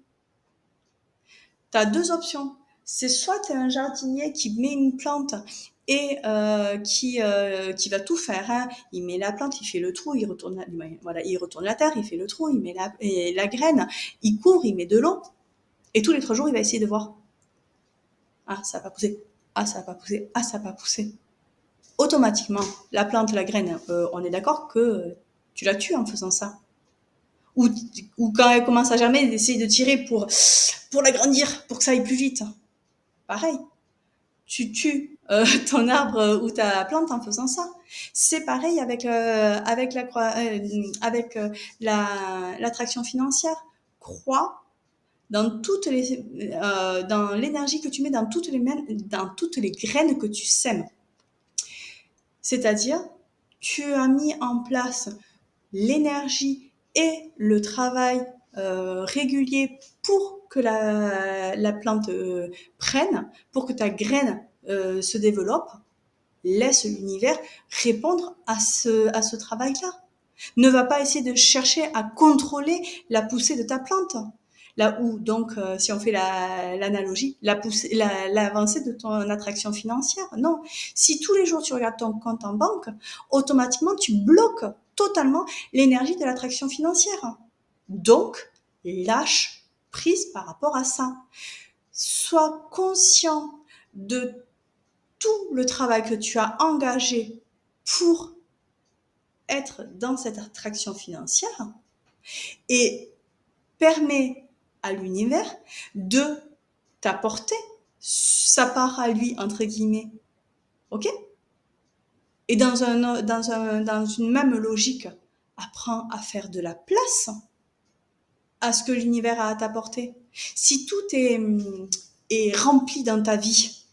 Tu as deux options. C'est soit tu es un jardinier qui met une plante et qui va tout faire. Hein. Il met la plante, il fait le trou, il retourne la terre, il fait le trou, il met la graine, il court, il met de l'eau. Et tous les 3 jours, il va essayer de voir. Ah, ça n'a pas poussé. Ah, ça n'a pas poussé. Ah, ça n'a pas poussé. Automatiquement, la plante, la graine, on est d'accord que tu la tues en faisant ça. Ou quand elle commence à germer, d'essayer de tirer pour l'agrandir, pour que ça aille plus vite. Pareil, tu tues ton arbre ou ta plante en faisant ça. C'est pareil avec l'attraction financière. Crois dans dans l'énergie que tu mets dans toutes les graines que tu sèmes. C'est-à-dire, tu as mis en place l'énergie et le travail régulier pour que la plante prenne, pour que ta graine se développe. Laisse l'univers répondre à ce travail-là. Ne va pas essayer de chercher à contrôler la poussée de ta plante. Là où, donc, si on fait l'analogie, l'avancée de ton attraction financière. Non. Si tous les jours tu regardes ton compte en banque, automatiquement tu bloques totalement l'énergie de l'attraction financière. Donc, lâche prise par rapport à ça. Sois conscient de tout le travail que tu as engagé pour être dans cette attraction financière et permet à l'univers de t'apporter sa part à lui, entre guillemets. Ok? Et dans une même logique, apprends à faire de la place à ce que l'univers a à t'apporter. Si tout est rempli dans ta vie,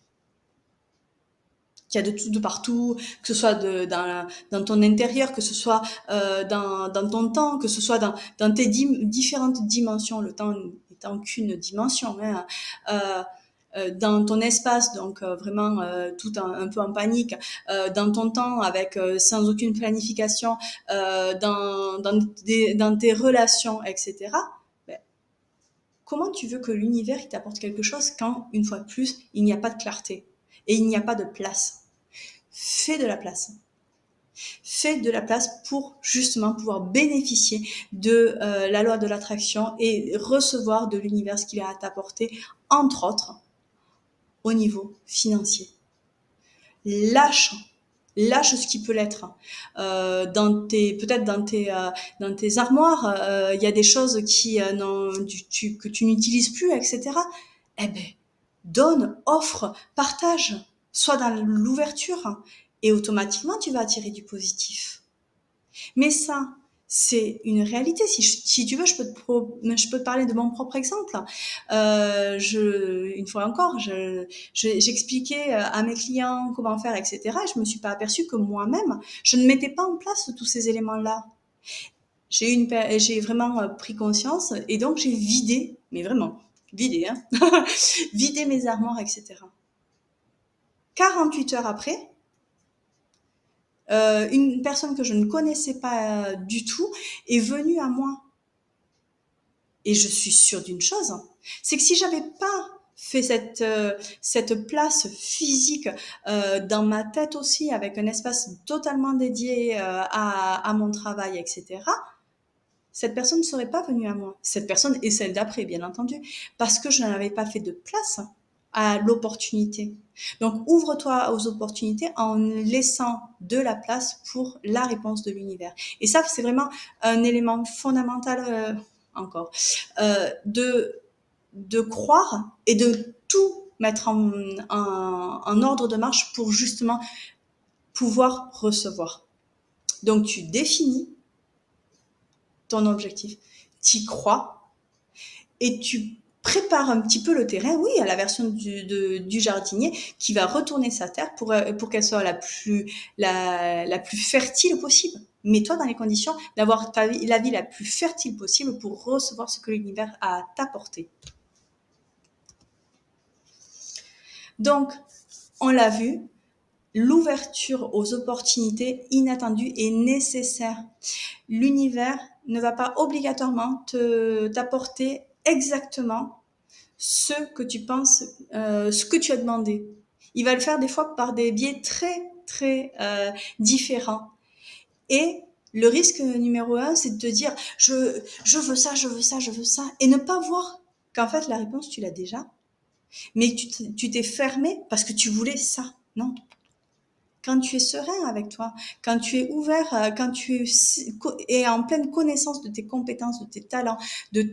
qu'il y a de tout, de partout, que ce soit dans ton intérieur, que ce soit dans ton temps, que ce soit dans tes différentes dimensions, le temps étant qu'une dimension, hein, dans ton espace, donc vraiment tout un peu en panique, dans ton temps avec sans aucune planification, dans tes relations, etc. Ben, comment tu veux que l'univers il t'apporte quelque chose quand, une fois de plus, il n'y a pas de clarté et il n'y a pas de place? Fais de la place. Fais de la place pour justement pouvoir bénéficier de la loi de l'attraction et recevoir de l'univers ce qu'il a à t'apporter, entre autres, au niveau financier. Lâche lâche ce qui peut l'être. Peut-être dans tes armoires, il y a des choses qui que tu n'utilises plus, etc. Eh ben, donne, offre, partage, sois dans l'ouverture et automatiquement tu vas attirer du positif. Mais ça, c'est une réalité. Si tu veux, je peux te parler de mon propre exemple. Une fois encore, j'expliquais à mes clients comment faire, etc. Et je me suis pas aperçue que moi-même, je ne mettais pas en place tous ces éléments-là. J'ai vraiment pris conscience et donc j'ai vidé, mais vraiment vidé, hein, vidé mes armoires, etc. 48 heures après, une personne que je ne connaissais pas du tout est venue à moi. Et je suis sûre d'une chose, c'est que si j'avais pas fait cette place physique dans ma tête aussi, avec un espace totalement dédié à mon travail, etc., cette personne ne serait pas venue à moi. Cette personne et celle d'après, bien entendu, parce que je n'avais pas fait de place à l'opportunité. Donc, ouvre-toi aux opportunités en laissant de la place pour la réponse de l'univers. Et ça, c'est vraiment un élément fondamental encore de croire et de tout mettre en ordre de marche pour justement pouvoir recevoir. Donc, tu définis ton objectif, t'y crois et tu prépares un petit peu le terrain, oui, à la version du jardinier qui va retourner sa terre pour qu'elle soit la plus fertile possible. Mets-toi dans les conditions d'avoir la vie la plus fertile possible pour recevoir ce que l'univers a à t'apporter. Donc, on l'a vu, l'ouverture aux opportunités inattendues est nécessaire. L'univers ne va pas obligatoirement t'apporter exactement ce que tu penses, ce que tu as demandé. Il va le faire des fois par des biais très, très différents. Et le risque numéro 1, c'est de te dire je veux ça, je veux ça, je veux ça, et ne pas voir qu'en fait la réponse tu l'as déjà, mais tu t'es fermé parce que tu voulais ça. Non. Quand tu es serein avec toi, quand tu es ouvert, quand tu es en pleine connaissance de tes compétences, de tes talents, de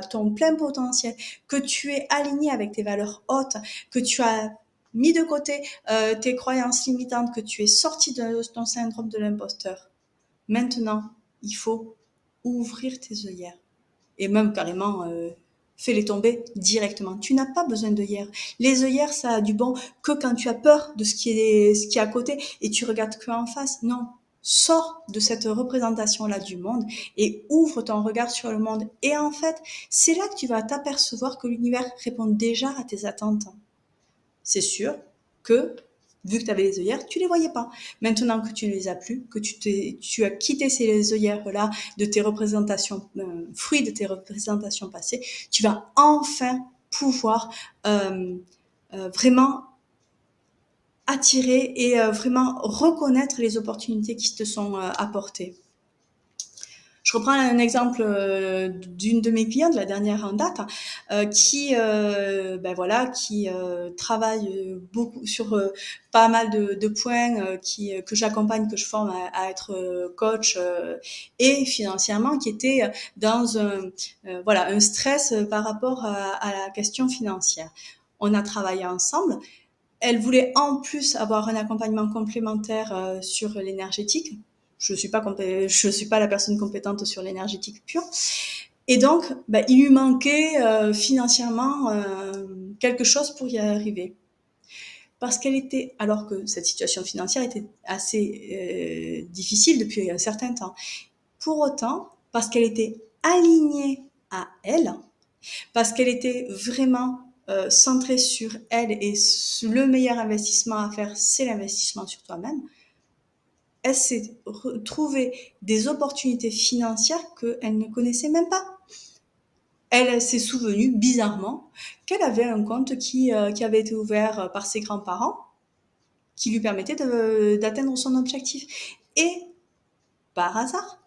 ton plein potentiel, que tu es aligné avec tes valeurs hautes, que tu as mis de côté tes croyances limitantes, que tu es sorti de ton syndrome de l'imposteur. Maintenant, il faut ouvrir tes œillères et même carrément fais-les tomber directement. Tu n'as pas besoin d'œillères. Les œillères, ça a du bon que quand tu as peur de ce qui est à côté et tu regardes que en face. Non, sors de cette représentation-là du monde et ouvre ton regard sur le monde. Et en fait, c'est là que tu vas t'apercevoir que l'univers répond déjà à tes attentes. C'est sûr que vu que tu avais les œillères, tu les voyais pas. Maintenant que tu ne les as plus, que tu as quitté ces œillères-là de tes représentations, fruits de tes représentations passées, tu vas enfin pouvoir vraiment attirer et vraiment reconnaître les opportunités qui te sont apportées. Je reprends un exemple d'une de mes clientes, la dernière en date, qui travaille beaucoup sur pas mal de points, que j'accompagne, que je forme à être coach et financièrement, qui était dans un stress par rapport à la question financière. On a travaillé ensemble. Elle voulait en plus avoir un accompagnement complémentaire sur l'énergétique. Je suis pas la personne compétente sur l'énergétique pure. Et donc, il lui manquait financièrement quelque chose pour y arriver. parce qu'elle était, alors que cette situation financière était assez difficile depuis un certain temps. Pour autant, parce qu'elle était alignée à elle, parce qu'elle était vraiment centrée sur elle et le meilleur investissement à faire, c'est l'investissement sur toi-même, elle s'est trouvé des opportunités financières qu'elle ne connaissait même pas. Elle s'est souvenue, bizarrement, qu'elle avait un compte qui avait été ouvert par ses grands-parents, qui lui permettait d'atteindre son objectif. Et, par hasard,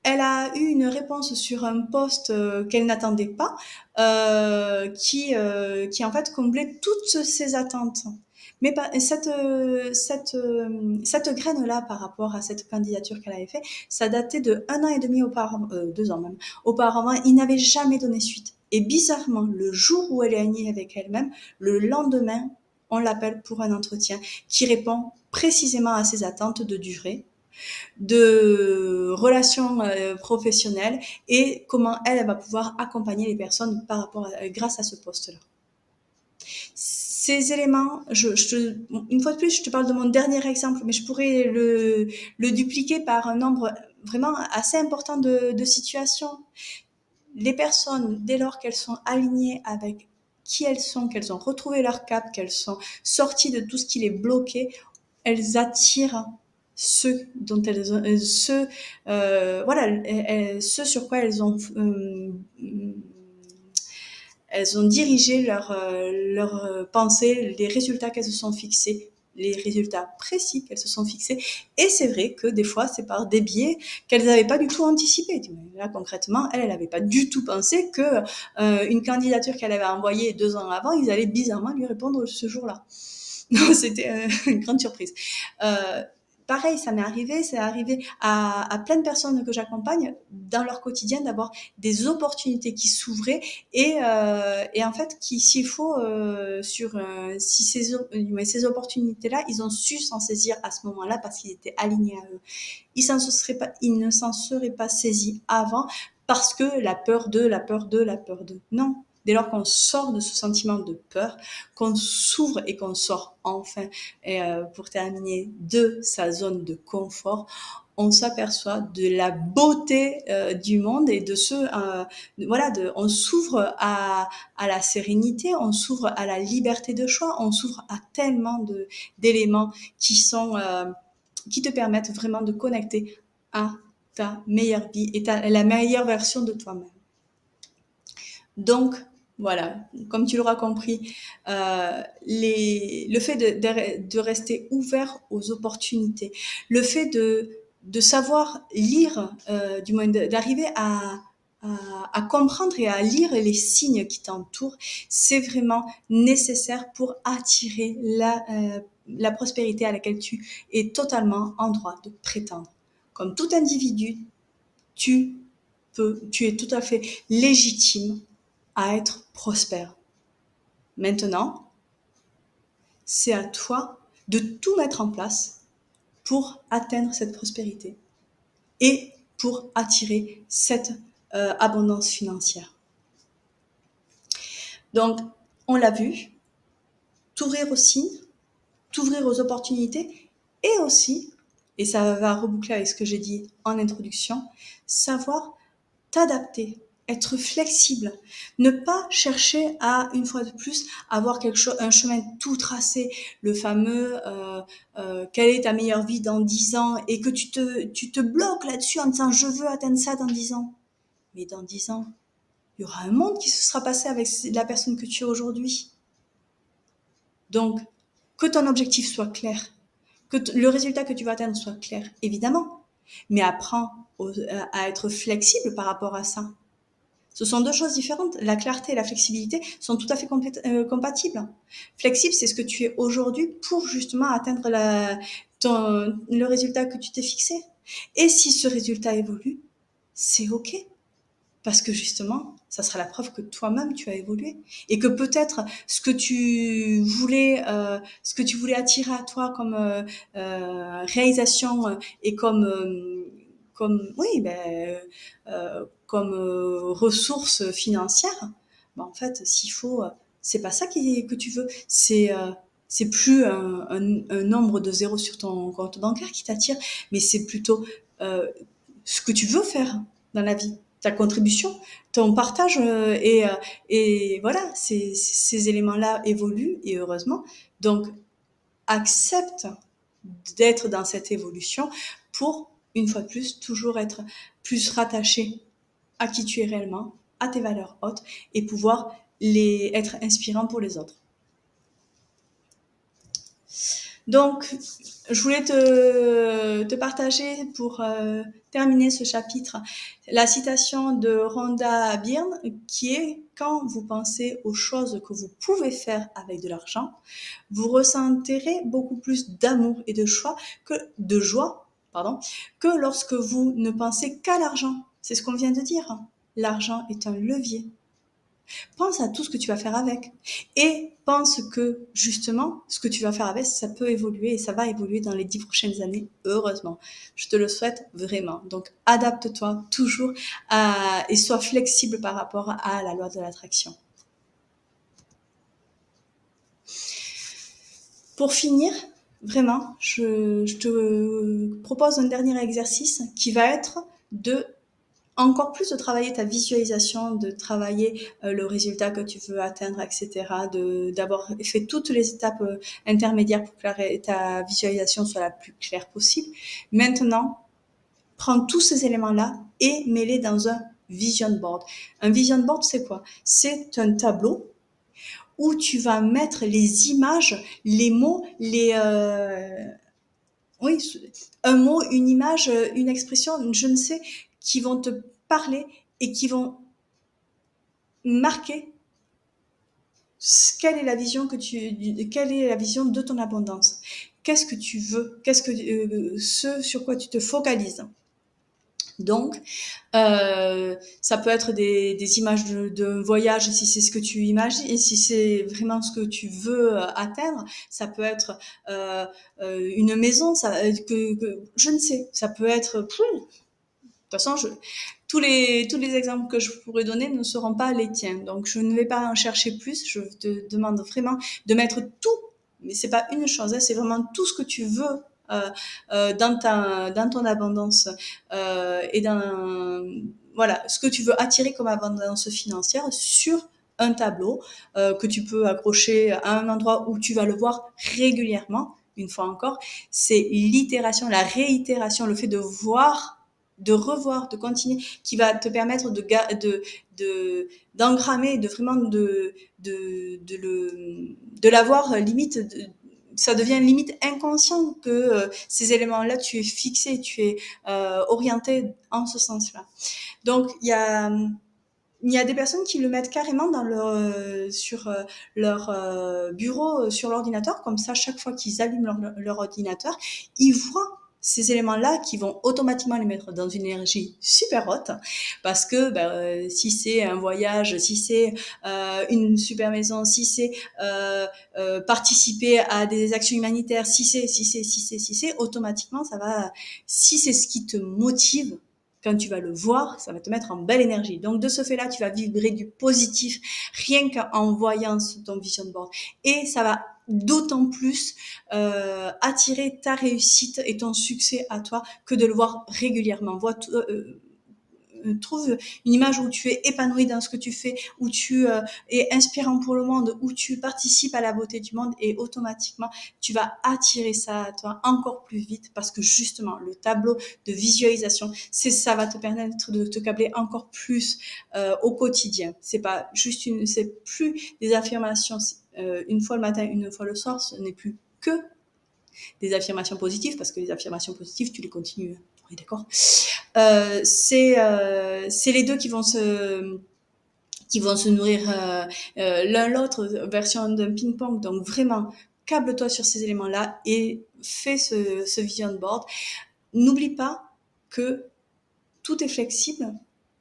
elle a eu une réponse sur un poste qu'elle n'attendait pas, qui en fait comblait toutes ses attentes. Mais cette graine-là, par rapport à cette candidature qu'elle avait fait, ça datait de 1 an et demi auparavant, 2 ans même. Auparavant, il n'avait jamais donné suite. Et bizarrement, le jour où elle est alignée avec elle-même, le lendemain, on l'appelle pour un entretien qui répond précisément à ses attentes de durée, de relations professionnelles et comment elle va pouvoir accompagner les personnes grâce à ce poste-là. Ces éléments, une fois de plus, je te parle de mon dernier exemple, mais je pourrais le dupliquer par un nombre vraiment assez important de situations. Les personnes, dès lors qu'elles sont alignées avec qui elles sont, qu'elles ont retrouvé leur cap, qu'elles sont sorties de tout ce qui les bloquait, elles attirent ce sur quoi elles ont dirigé leur pensée, les résultats qu'elles se sont fixés, les résultats précis qu'elles se sont fixés. Et c'est vrai que des fois, c'est par des biais qu'elles n'avaient pas du tout anticipé. Là, concrètement, elle n'avait pas du tout pensé que une candidature qu'elle avait envoyée 2 ans avant, ils allaient bizarrement lui répondre ce jour-là. Non, c'était une grande surprise. Pareil, c'est arrivé à plein de personnes que j'accompagne dans leur quotidien d'avoir des opportunités qui s'ouvraient et en fait, s'il faut, si ces opportunités-là, ils ont su s'en saisir à ce moment-là parce qu'ils étaient alignés à eux. Ils ne s'en seraient pas saisis avant parce que la peur d'eux. Non. Dès lors qu'on sort de ce sentiment de peur, qu'on s'ouvre et qu'on sort enfin, et pour terminer, de sa zone de confort, on s'aperçoit de la beauté du monde et on s'ouvre à la sérénité, on s'ouvre à la liberté de choix, on s'ouvre à tellement d'éléments qui te permettent vraiment de connecter à ta meilleure vie et la meilleure version de toi-même. Donc, voilà, comme tu l'auras compris, le fait de rester ouvert aux opportunités, le fait de savoir lire, du moins d'arriver à comprendre et à lire les signes qui t'entourent, c'est vraiment nécessaire pour attirer la prospérité à laquelle tu es totalement en droit de prétendre. Comme tout individu, tu es tout à fait légitime à être prospère. Maintenant, c'est à toi de tout mettre en place pour atteindre cette prospérité et pour attirer cette abondance financière. Donc, on l'a vu, t'ouvrir aux signes, t'ouvrir aux opportunités et aussi, et ça va reboucler avec ce que j'ai dit en introduction, savoir t'adapter, être flexible, ne pas chercher à, une fois de plus, avoir un chemin tout tracé, le fameux quelle est ta meilleure vie dans 10 ans et que tu te bloques là-dessus en disant je veux atteindre ça dans 10 ans. Mais dans 10 ans, il y aura un monde qui se sera passé avec la personne que tu es aujourd'hui. Donc, que ton objectif soit clair, que le résultat que tu vas atteindre soit clair, évidemment, mais apprends à être flexible par rapport à ça. Ce sont deux choses différentes. La clarté et la flexibilité sont tout à fait compatibles. Flexible, c'est ce que tu es aujourd'hui pour justement atteindre le résultat que tu t'es fixé. Et si ce résultat évolue, c'est OK. Parce que justement, ça sera la preuve que toi-même, tu as évolué. Et que peut-être ce que tu voulais attirer à toi comme réalisation et comme ressources financières, en fait, s'il faut, c'est pas ça que tu veux. C'est C'est plus un nombre de zéros sur ton compte bancaire qui t'attire, mais c'est plutôt ce que tu veux faire dans la vie, ta contribution, ton partage et voilà, ces éléments-là évoluent et heureusement. Donc accepte d'être dans cette évolution pour, une fois de plus, toujours être plus rattaché à qui tu es réellement, à tes valeurs hautes et pouvoir être inspirant pour les autres. Donc, je voulais te partager pour terminer ce chapitre la citation de Rhonda Byrne qui est: quand vous pensez aux choses que vous pouvez faire avec de l'argent, vous ressentirez beaucoup plus d'amour et de joie, que lorsque vous ne pensez qu'à l'argent. C'est ce qu'on vient de dire. L'argent est un levier. Pense à tout ce que tu vas faire avec et pense que justement ce que tu vas faire avec, ça peut évoluer et ça va évoluer dans les 10 prochaines années, heureusement. Je te le souhaite vraiment. Donc adapte-toi toujours et sois flexible par rapport à la loi de l'attraction. Pour finir, vraiment, je te propose un dernier exercice qui va être encore plus de travailler ta visualisation, de travailler le résultat que tu veux atteindre, etc. D'avoir fait toutes les étapes intermédiaires pour que ta visualisation soit la plus claire possible. Maintenant, prends tous ces éléments-là et mets-les dans un vision board. Un vision board, c'est quoi? C'est un tableau où tu vas mettre les images, les mots, oui, un mot, une image, une expression, je ne sais, qui vont te parler et qui vont marquer quelle est la vision quelle est la vision de ton abondance. Qu'est-ce que tu veux? Ce sur quoi tu te focalises? Donc, ça peut être des images de voyage si c'est ce que tu imagines et si c'est vraiment ce que tu veux atteindre. Ça peut être une maison, je ne sais. Ça peut être. De toute façon, tous les exemples que je pourrais donner ne seront pas les tiens. Donc, je ne vais pas en chercher plus. Je te demande vraiment de mettre tout, mais c'est pas une chose, hein, c'est vraiment tout ce que tu veux dans ton abondance et voilà, ce que tu veux attirer comme abondance financière sur un tableau que tu peux accrocher à un endroit où tu vas le voir régulièrement. Une fois encore, c'est l'itération, la réitération, le fait de voir, de revoir, de continuer, qui va te permettre d'engrammer, de vraiment de l'avoir limite. Ça devient limite inconscient que ces éléments-là, tu es fixé, tu es orienté en ce sens-là. Donc, il y a des personnes qui le mettent carrément sur leur bureau, sur l'ordinateur. Comme ça, chaque fois qu'ils allument leur ordinateur, ils voient ces éléments-là qui vont automatiquement les mettre dans une énergie super haute parce que si c'est un voyage, si c'est une super maison, si c'est participer à des actions humanitaires, si c'est, automatiquement, ça va, si c'est ce qui te motive, quand tu vas le voir, ça va te mettre en belle énergie. Donc, de ce fait-là, tu vas vibrer du positif rien qu'en voyant ton vision board. Et ça va d'autant plus attirer ta réussite et ton succès à toi que de le voir régulièrement. Trouve une image où tu es épanoui dans ce que tu fais, où tu es inspirant pour le monde, où tu participes à la beauté du monde et automatiquement, tu vas attirer ça à toi encore plus vite parce que justement, le tableau de visualisation, ça va te permettre de te câbler encore plus au quotidien. C'est plus des affirmations une fois le matin, une fois le soir, ce n'est plus que des affirmations positives parce que les affirmations positives, tu les continues. Oui, d'accord. C'est les deux qui vont se nourrir l'un l'autre, version d'un ping-pong. Donc vraiment, câble-toi sur ces éléments-là et fais ce vision board. N'oublie pas que tout est flexible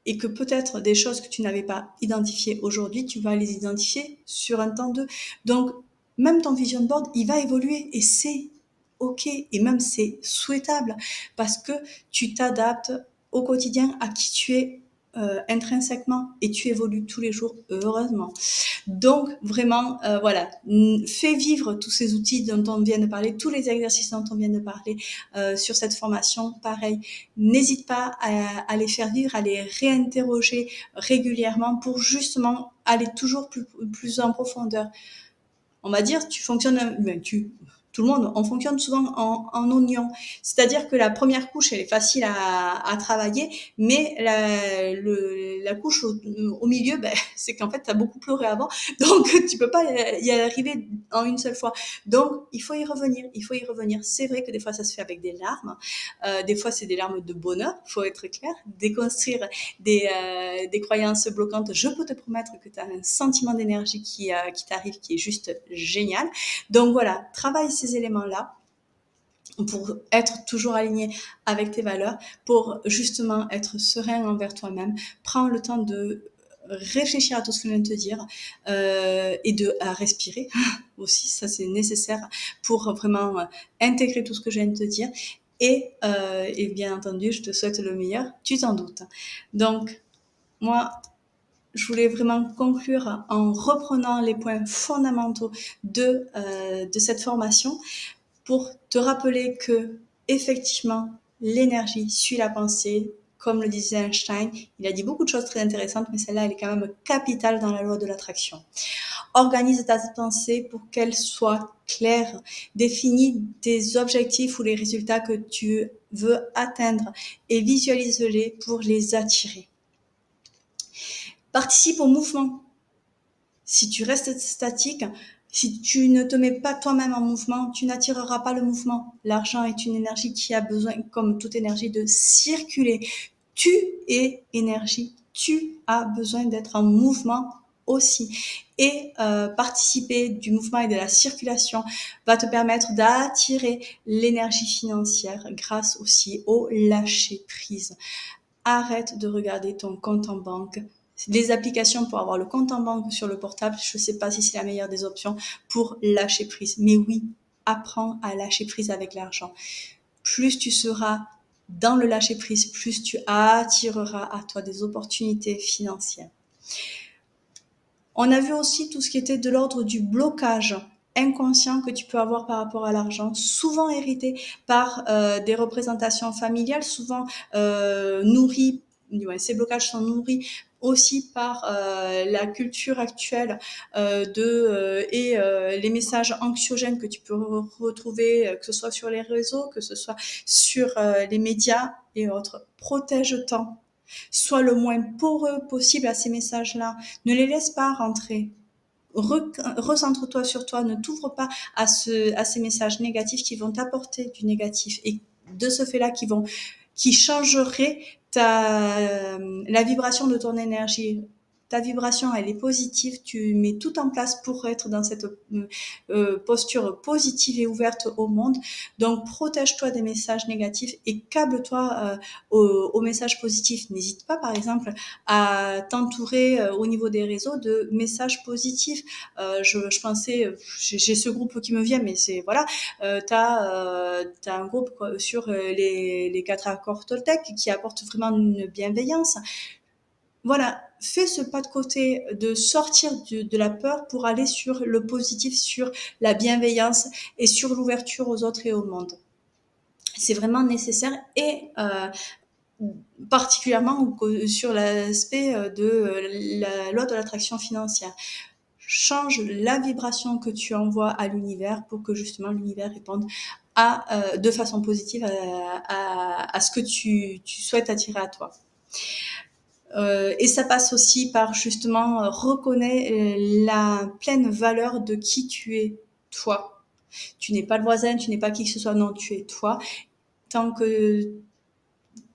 et que peut-être des choses que tu n'avais pas identifiées aujourd'hui, tu vas les identifier sur un temps de. Donc, même ton vision board, il va évoluer et c'est ok et même c'est souhaitable parce que tu t'adaptes au quotidien à qui tu es intrinsèquement et tu évolues tous les jours, heureusement. Donc vraiment, voilà, fais vivre tous ces outils dont on vient de parler, tous les exercices dont on vient de parler sur cette formation. Pareil, n'hésite pas à les faire vivre, à les réinterroger régulièrement pour justement aller toujours plus en profondeur. On va dire, tu fonctionnes, tout le monde, on fonctionne souvent en oignon. C'est-à-dire que la première couche, elle est facile à travailler, mais la couche au milieu, c'est qu'en fait, tu as beaucoup pleuré avant, donc tu peux pas y arriver en une seule fois. Donc, il faut y revenir, C'est vrai que des fois, ça se fait avec des larmes. Des fois, c'est des larmes de bonheur, faut être clair. Déconstruire des croyances bloquantes, je peux te promettre que tu as un sentiment d'énergie qui t'arrive, qui est juste génial. Donc voilà, travaille ces éléments-là pour être toujours aligné avec tes valeurs, pour justement être serein envers toi-même. Prends le temps de réfléchir à tout ce que je viens de te dire et à respirer aussi, ça c'est nécessaire pour vraiment intégrer tout ce que je viens de te dire. Et bien entendu, je te souhaite le meilleur, tu t'en doutes. Donc, moi, je voulais vraiment conclure en reprenant les points fondamentaux de cette formation pour te rappeler que, effectivement, l'énergie suit la pensée. Comme le disait Einstein, il a dit beaucoup de choses très intéressantes, mais celle-là, elle est quand même capitale dans la loi de l'attraction. Organise ta pensée pour qu'elle soit claire. Définis tes objectifs ou les résultats que tu veux atteindre et visualise-les pour les attirer. Participe au mouvement. Si tu restes statique, si tu ne te mets pas toi-même en mouvement, tu n'attireras pas le mouvement. L'argent est une énergie qui a besoin, comme toute énergie, de circuler. Tu es énergie. Tu as besoin d'être en mouvement aussi. Et participer du mouvement et de la circulation va te permettre d'attirer l'énergie financière grâce aussi au lâcher-prise. Arrête de regarder ton compte en banque. Les applications pour avoir le compte en banque sur le portable, je ne sais pas si c'est la meilleure des options pour lâcher prise. Mais oui, apprends à lâcher prise avec l'argent. Plus tu seras dans le lâcher prise, plus tu attireras à toi des opportunités financières. On a vu aussi tout ce qui était de l'ordre du blocage inconscient que tu peux avoir par rapport à l'argent, souvent hérité par des représentations familiales, souvent nourries, ces blocages sont nourris aussi par la culture actuelle et les messages anxiogènes que tu peux retrouver, que ce soit sur les réseaux, que ce soit sur les médias et autres. Protège-toi. Sois le moins poreux possible à ces messages-là. Ne les laisse pas rentrer. Recentre-toi sur toi. Ne t'ouvre pas à ces messages négatifs qui vont t'apporter du négatif et de ce fait-là qui changeraient la vibration de ton énergie. Ta vibration, elle est positive, tu mets tout en place pour être dans cette posture positive et ouverte au monde. Donc, protège-toi des messages négatifs et câble-toi aux messages positifs. N'hésite pas, par exemple, à t'entourer au niveau des réseaux de messages positifs. Je pensais, j'ai ce groupe qui me vient, mais c'est, voilà, t'as un groupe sur les 4 accords Toltec qui apporte vraiment une bienveillance. Voilà, fais ce pas de côté de sortir de la peur pour aller sur le positif, sur la bienveillance et sur l'ouverture aux autres et au monde. C'est vraiment nécessaire et particulièrement sur l'aspect de la loi de l'attraction financière. Change la vibration que tu envoies à l'univers pour que justement l'univers réponde de façon positive à ce que tu souhaites attirer à toi. Et ça passe aussi par justement reconnaître la pleine valeur de qui tu es, toi. Tu n'es pas le voisin, tu n'es pas qui que ce soit, non, tu es toi. Tant que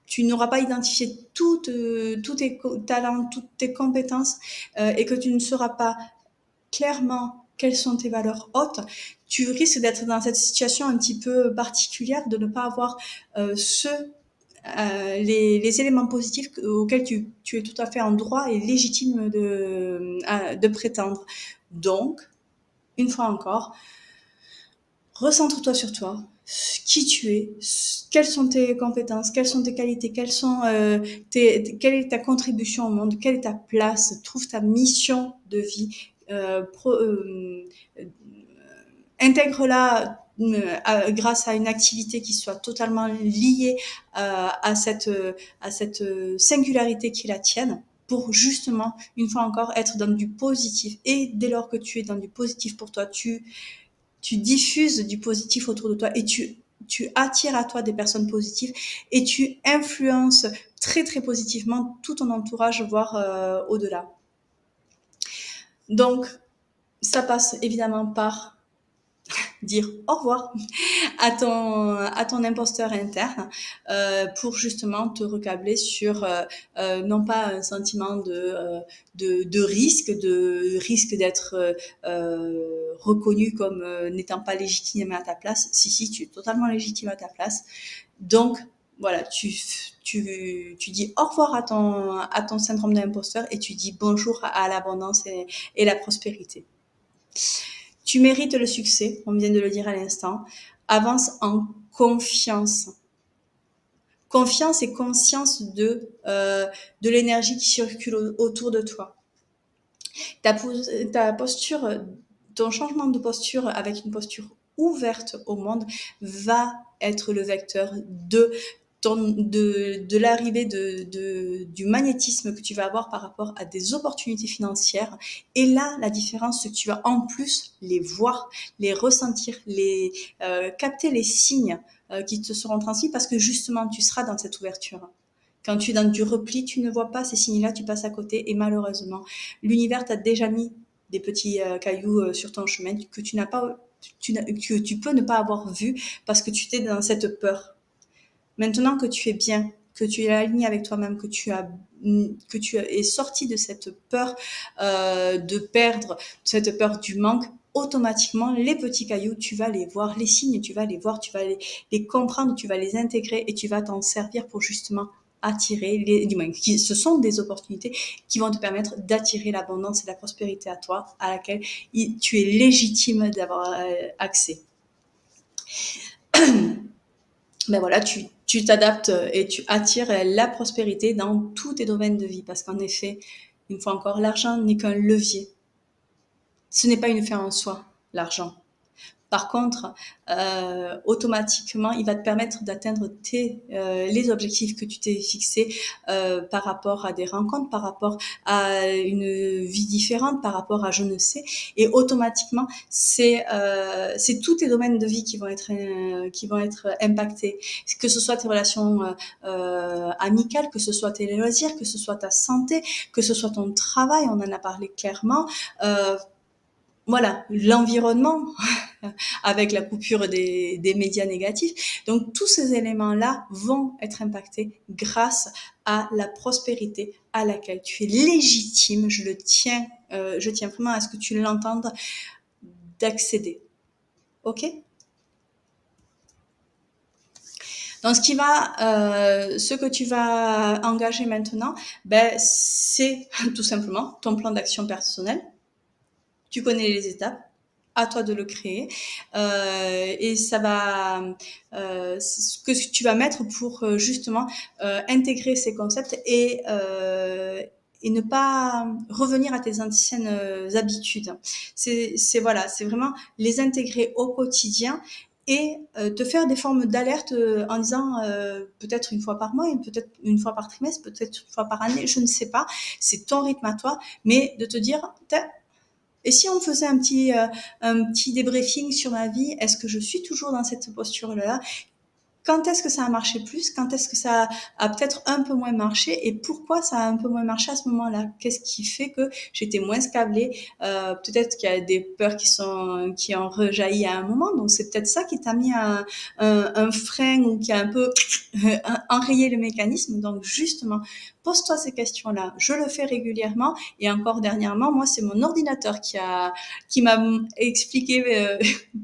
tu n'auras pas identifié tous tes talents, toutes tes compétences et que tu ne sauras pas clairement quelles sont tes valeurs hautes, tu risques d'être dans cette situation un petit peu particulière, de ne pas avoir les éléments positifs auxquels tu es tout à fait en droit et légitime de prétendre. Donc, une fois encore, recentre-toi sur toi, qui tu es, quelles sont tes compétences, quelles sont tes qualités, quelle est ta contribution au monde, quelle est ta place, trouve ta mission de vie, intègre-la grâce à une activité qui soit totalement liée à cette singularité qui est la tienne, pour justement, une fois encore, être dans du positif. Et dès lors que tu es dans du positif pour toi, tu diffuses du positif autour de toi et tu attires à toi des personnes positives et tu influences très très positivement tout ton entourage, voire au-delà. Donc, ça passe évidemment par dire au revoir à ton imposteur interne pour justement te recabler sur non pas un sentiment de risque d'être reconnu comme n'étant pas légitime à ta place. Si, tu es totalement légitime à ta place. Donc, voilà, tu dis au revoir à ton syndrome d'imposteur et tu dis bonjour à l'abondance et la prospérité. Tu mérites le succès, on vient de le dire à l'instant. Avance en confiance. Confiance et conscience de l'énergie qui circule autour de toi. Ta posture, ton changement de posture avec une posture ouverte au monde va être le vecteur de l'arrivée du magnétisme que tu vas avoir par rapport à des opportunités financières. Et là, la différence, c'est que tu vas en plus les voir, les ressentir, capter les signes qui te seront transmis parce que justement, tu seras dans cette ouverture. Quand tu es dans du repli, tu ne vois pas ces signes-là, tu passes à côté et malheureusement, l'univers t'a déjà mis des petits cailloux sur ton chemin que tu n'as pas, que tu peux ne pas avoir vu parce que tu étais dans cette peur. Maintenant que tu es bien, que tu es aligné avec toi-même, que tu es sorti de cette peur de perdre, cette peur du manque, automatiquement, les petits cailloux, tu vas les voir, les signes, tu vas les voir, tu vas les comprendre, tu vas les intégrer et tu vas t'en servir pour justement attirer, ce sont des opportunités qui vont te permettre d'attirer l'abondance et la prospérité à toi, à laquelle tu es légitime d'avoir accès. Ben voilà, tu t'adaptes et tu attires la prospérité dans tous tes domaines de vie. Parce qu'en effet, une fois encore, l'argent n'est qu'un levier. Ce n'est pas une fin en soi, l'argent. Par contre, automatiquement, il va te permettre d'atteindre les objectifs que tu t'es fixés par rapport à des rencontres, par rapport à une vie différente, par rapport à je ne sais. Et automatiquement, c'est tous tes domaines de vie qui vont être impactés. Que ce soit tes relations amicales, que ce soit tes loisirs, que ce soit ta santé, que ce soit ton travail, on en a parlé clairement. Voilà, l'environnement avec la coupure des médias négatifs. Donc tous ces éléments-là vont être impactés grâce à la prospérité à laquelle tu es légitime, je tiens vraiment à ce que tu l'entendes, d'accéder. Ok ? Donc ce que tu vas engager maintenant, c'est tout simplement ton plan d'action personnel. Tu connais les étapes, à toi de le créer. Et ça va, ce que tu vas mettre pour justement intégrer ces concepts et ne pas revenir à tes anciennes habitudes. C'est voilà, c'est vraiment les intégrer au quotidien et te faire des formes d'alerte en disant peut-être une fois par mois, peut-être une fois par trimestre, peut-être une fois par année, je ne sais pas. C'est ton rythme à toi, mais de te dire et si on faisait un petit débriefing sur ma vie, est-ce que je suis toujours dans cette posture-là? Quand est-ce que ça a marché plus? Quand est-ce que ça a peut-être un peu moins marché? Et pourquoi ça a un peu moins marché à ce moment-là? Qu'est-ce qui fait que j'étais moins câblée? Peut-être qu'il y a des peurs qui ont rejailli à un moment. Donc c'est peut-être ça qui t'a mis un frein ou qui a un peu enrayé le mécanisme. Donc justement, pose-toi ces questions-là. Je le fais régulièrement et encore dernièrement, moi c'est mon ordinateur qui m'a expliqué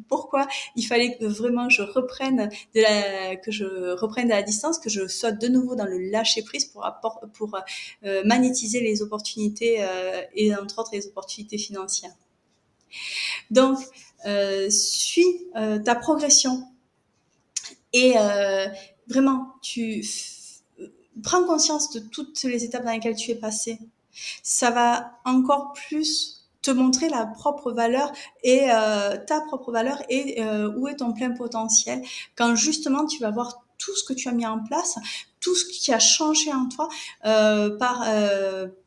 pourquoi il fallait que vraiment je reprenne de la distance, que je sois de nouveau dans le lâcher prise pour magnétiser les opportunités et entre autres les opportunités financières. Donc, suis ta progression. Et vraiment, prends conscience de toutes les étapes dans lesquelles tu es passé. Ça va encore plus te montrer la propre valeur et ta propre valeur et où est ton plein potentiel quand justement tu vas voir tout ce que tu as mis en place, tout ce qui a changé en toi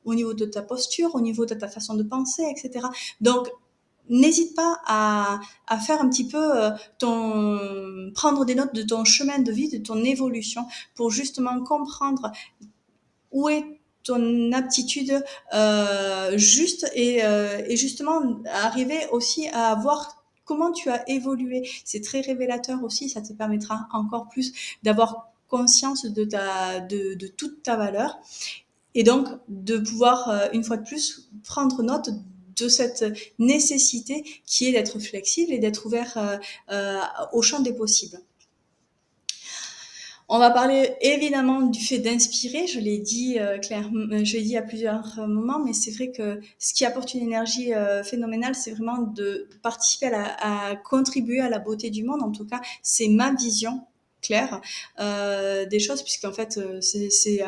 au niveau de ta posture, au niveau de ta façon de penser, etc. Donc, n'hésite pas à faire un petit peu prendre des notes de ton chemin de vie, de ton évolution, pour justement comprendre où est ton aptitude juste et justement arriver aussi à voir comment tu as évolué. C'est très révélateur aussi, ça te permettra encore plus d'avoir conscience de toute ta valeur et donc de pouvoir, une fois de plus, prendre note de cette nécessité qui est d'être flexible et d'être ouvert au champ des possibles. On va parler évidemment du fait d'inspirer, je l'ai dit clairement, je l'ai dit à plusieurs moments, mais c'est vrai que ce qui apporte une énergie phénoménale, c'est vraiment de participer à contribuer à la beauté du monde. En tout cas, c'est ma vision claire des choses, puisqu'en fait, c'est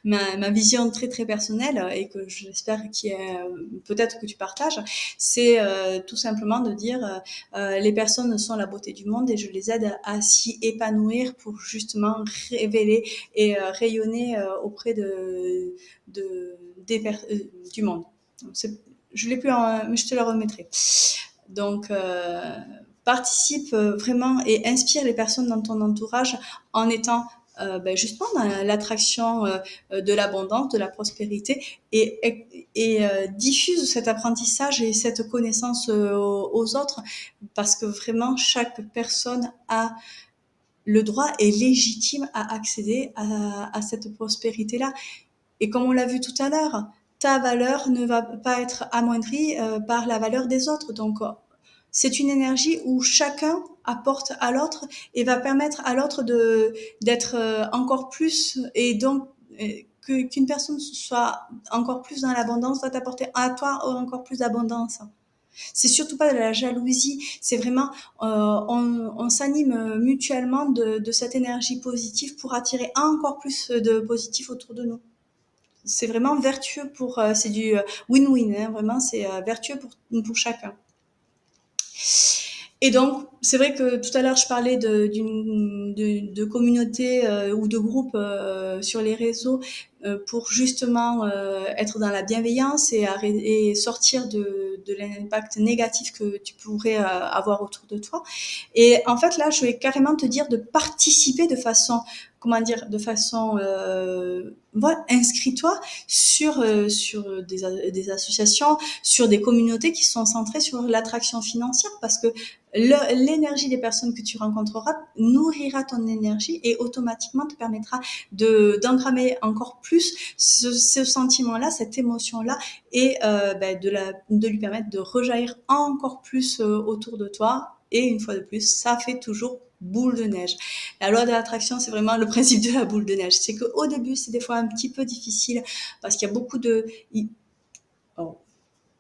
ma vision très très personnelle et que j'espère qu'il y a, peut-être que tu partages, c'est tout simplement de dire les personnes sont la beauté du monde et je les aide à s'y épanouir pour justement révéler et rayonner auprès du monde. Je l'ai plus, mais je te le remettrai. Donc, participe vraiment et inspire les personnes dans ton entourage en étant justement dans l'attraction de l'abondance, de la prospérité et diffuse cet apprentissage et cette connaissance aux autres parce que vraiment chaque personne a le droit est légitime à accéder à cette prospérité-là. Et comme on l'a vu tout à l'heure, ta valeur ne va pas être amoindrie par la valeur des autres. Donc, c'est une énergie où chacun apporte à l'autre et va permettre à l'autre d'être encore plus et donc qu'une personne soit encore plus dans l'abondance va t'apporter à toi encore plus d'abondance. C'est surtout pas de la jalousie, c'est vraiment on s'anime mutuellement de cette énergie positive pour attirer encore plus de positif autour de nous. C'est vraiment vertueux c'est du win-win, hein, vraiment c'est vertueux pour chacun. Et donc, c'est vrai que tout à l'heure, je parlais de communautés ou de groupes sur les réseaux pour justement être dans la bienveillance et sortir de l'impact négatif que tu pourrais avoir autour de toi. Et en fait, là, je vais carrément te dire de participer de façon, comment dire, de façon, voilà, inscris-toi sur des associations, sur des communautés qui sont centrées sur l'attraction financière parce que l'énergie des personnes que tu rencontreras nourrira ton énergie et automatiquement te permettra d'engrammer encore plus ce sentiment-là, cette émotion-là et de lui permettre de rejaillir encore plus autour de toi. Et une fois de plus, ça fait toujours boule de neige. La loi de l'attraction, c'est vraiment le principe de la boule de neige. C'est qu'au début, c'est des fois un petit peu difficile parce qu'il y a beaucoup de... Oh,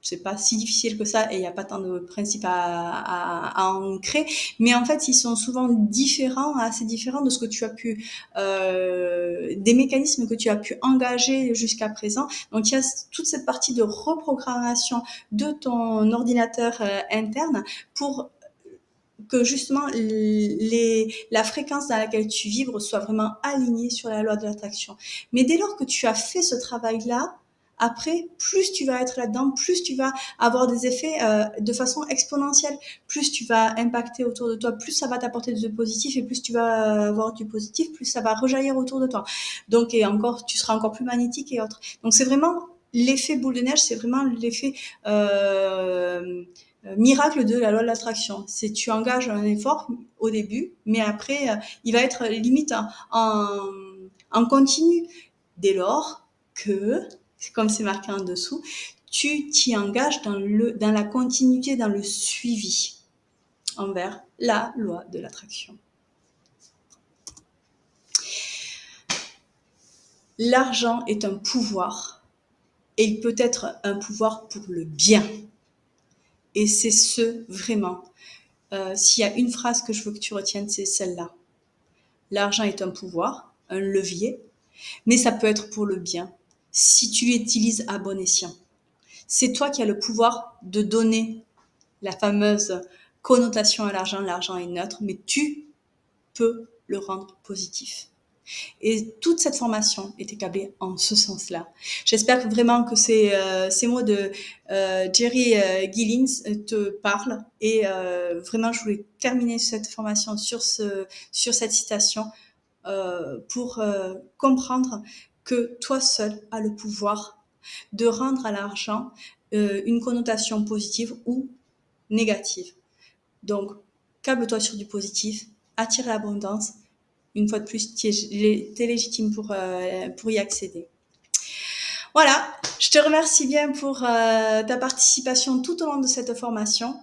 c'est pas si difficile que ça et il n'y a pas tant de principes à ancrer, mais en fait ils sont souvent différents, assez différents de ce que tu as pu, des mécanismes que tu as pu engager jusqu'à présent. Donc il y a toute cette partie de reprogrammation de ton ordinateur interne pour que justement la fréquence dans laquelle tu vibres soit vraiment alignée sur la loi de l'attraction. Mais dès lors que tu as fait ce travail-là, après, plus tu vas être là-dedans, plus tu vas avoir des effets de façon exponentielle, plus tu vas impacter autour de toi, plus ça va t'apporter du positif et plus tu vas avoir du positif, plus ça va rejaillir autour de toi. Donc, et encore, tu seras encore plus magnétique et autres. Donc, c'est vraiment l'effet boule de neige, c'est vraiment l'effet miracle de la loi de l'attraction. C'est tu engages un effort au début, mais après, il va être limite en continu. Dès lors que, comme c'est marqué en dessous, tu t'y engages dans la continuité, dans le suivi envers la loi de l'attraction. L'argent est un pouvoir et il peut être un pouvoir pour le bien. Et c'est ce vraiment s'il y a une phrase que je veux que tu retiennes, c'est celle-là. L'argent est un pouvoir, un levier, mais ça peut être pour le bien si tu l'utilises à bon escient. C'est toi qui as le pouvoir de donner la fameuse connotation à l'argent. L'argent est neutre, mais tu peux le rendre positif. Et toute cette formation était câblée en ce sens-là. J'espère que vraiment que ces mots de Jerry Gillings te parlent. Et vraiment, je voulais terminer cette formation sur cette citation pour comprendre que toi seul as le pouvoir de rendre à l'argent une connotation positive ou négative. Donc, câble-toi sur du positif, attire l'abondance. Une fois de plus, tu es légitime pour y accéder. Voilà, je te remercie bien pour ta participation tout au long de cette formation.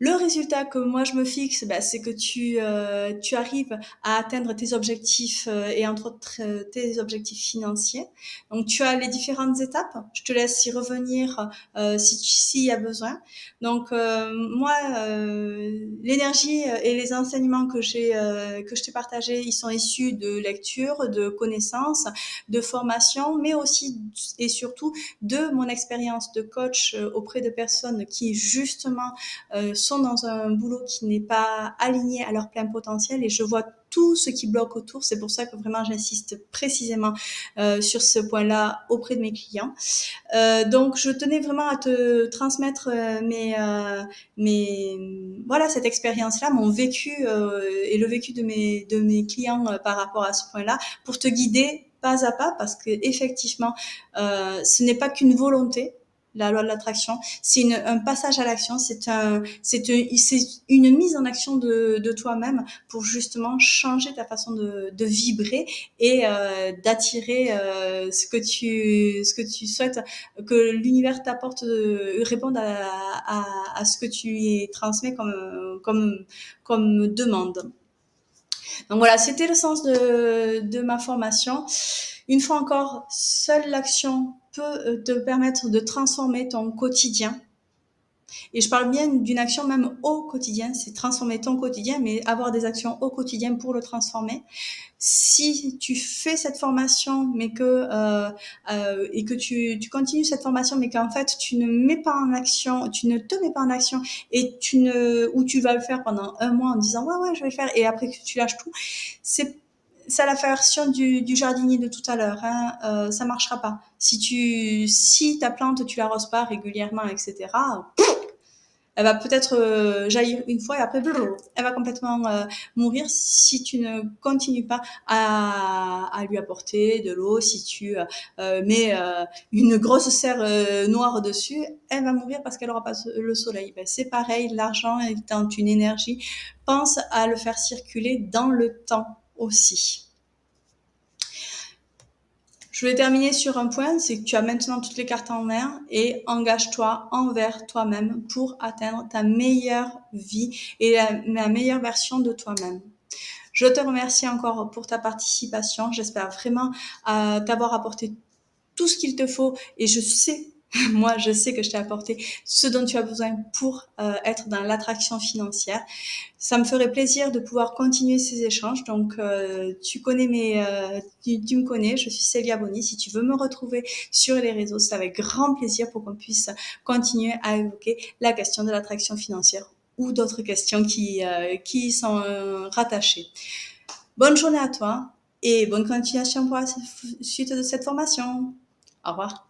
Le résultat que moi je me fixe, c'est que tu arrives à atteindre tes objectifs et entre autres tes objectifs financiers. Donc tu as les différentes étapes. Je te laisse y revenir s'il y a besoin. Donc moi, l'énergie et les enseignements que je t'ai partagés, ils sont issus de lectures, de connaissances, de formations, mais aussi et surtout de mon expérience de coach auprès de personnes qui justement sont dans un boulot qui n'est pas aligné à leur plein potentiel et je vois tout ce qui bloque autour. C'est pour ça que vraiment j'insiste précisément sur ce point-là auprès de mes clients. Donc je tenais vraiment à te transmettre voilà cette expérience-là, mon vécu et le vécu de mes clients par rapport à ce point-là, pour te guider pas à pas, parce que effectivement, ce n'est pas qu'une volonté. La loi de l'attraction, c'est un passage à l'action, c'est une mise en action de toi-même pour justement changer ta façon de vibrer et d'attirer ce que tu souhaites que l'univers t'apporte, réponde à ce que tu lui transmets comme demande. Donc voilà, c'était le sens de ma formation. Une fois encore, seule l'action peut te permettre de transformer ton quotidien. Et je parle bien d'une action même au quotidien, c'est transformer ton quotidien, mais avoir des actions au quotidien pour le transformer. Si tu fais cette formation, mais et que tu continues cette formation, mais qu'en fait tu ne mets pas en action, tu ne te mets pas en action, et ou tu vas le faire pendant un mois en disant ouais je vais le faire, et après que tu lâches tout, c'est la version du jardinier de tout à l'heure. Ça marchera pas. Si ta plante tu l'arroses pas régulièrement, etc. Elle va peut-être jaillir une fois et après, elle va complètement mourir si tu ne continues pas à lui apporter de l'eau. Si tu mets une grosse serre noire dessus, elle va mourir parce qu'elle n'aura pas le soleil. C'est pareil, l'argent étant une énergie, pense à le faire circuler dans le temps aussi. Je voulais terminer sur un point, c'est que tu as maintenant toutes les cartes en main et engage-toi envers toi-même pour atteindre ta meilleure vie et la meilleure version de toi-même. Je te remercie encore pour ta participation. J'espère vraiment t'avoir apporté tout ce qu'il te faut et je sais que je t'ai apporté ce dont tu as besoin pour être dans l'attraction financière. Ça me ferait plaisir de pouvoir continuer ces échanges. Donc, tu me connais, je suis Célia Bonny. Si tu veux me retrouver sur les réseaux, c'est avec grand plaisir pour qu'on puisse continuer à évoquer la question de l'attraction financière ou d'autres questions qui sont rattachées. Bonne journée à toi et bonne continuation pour la suite de cette formation. Au revoir.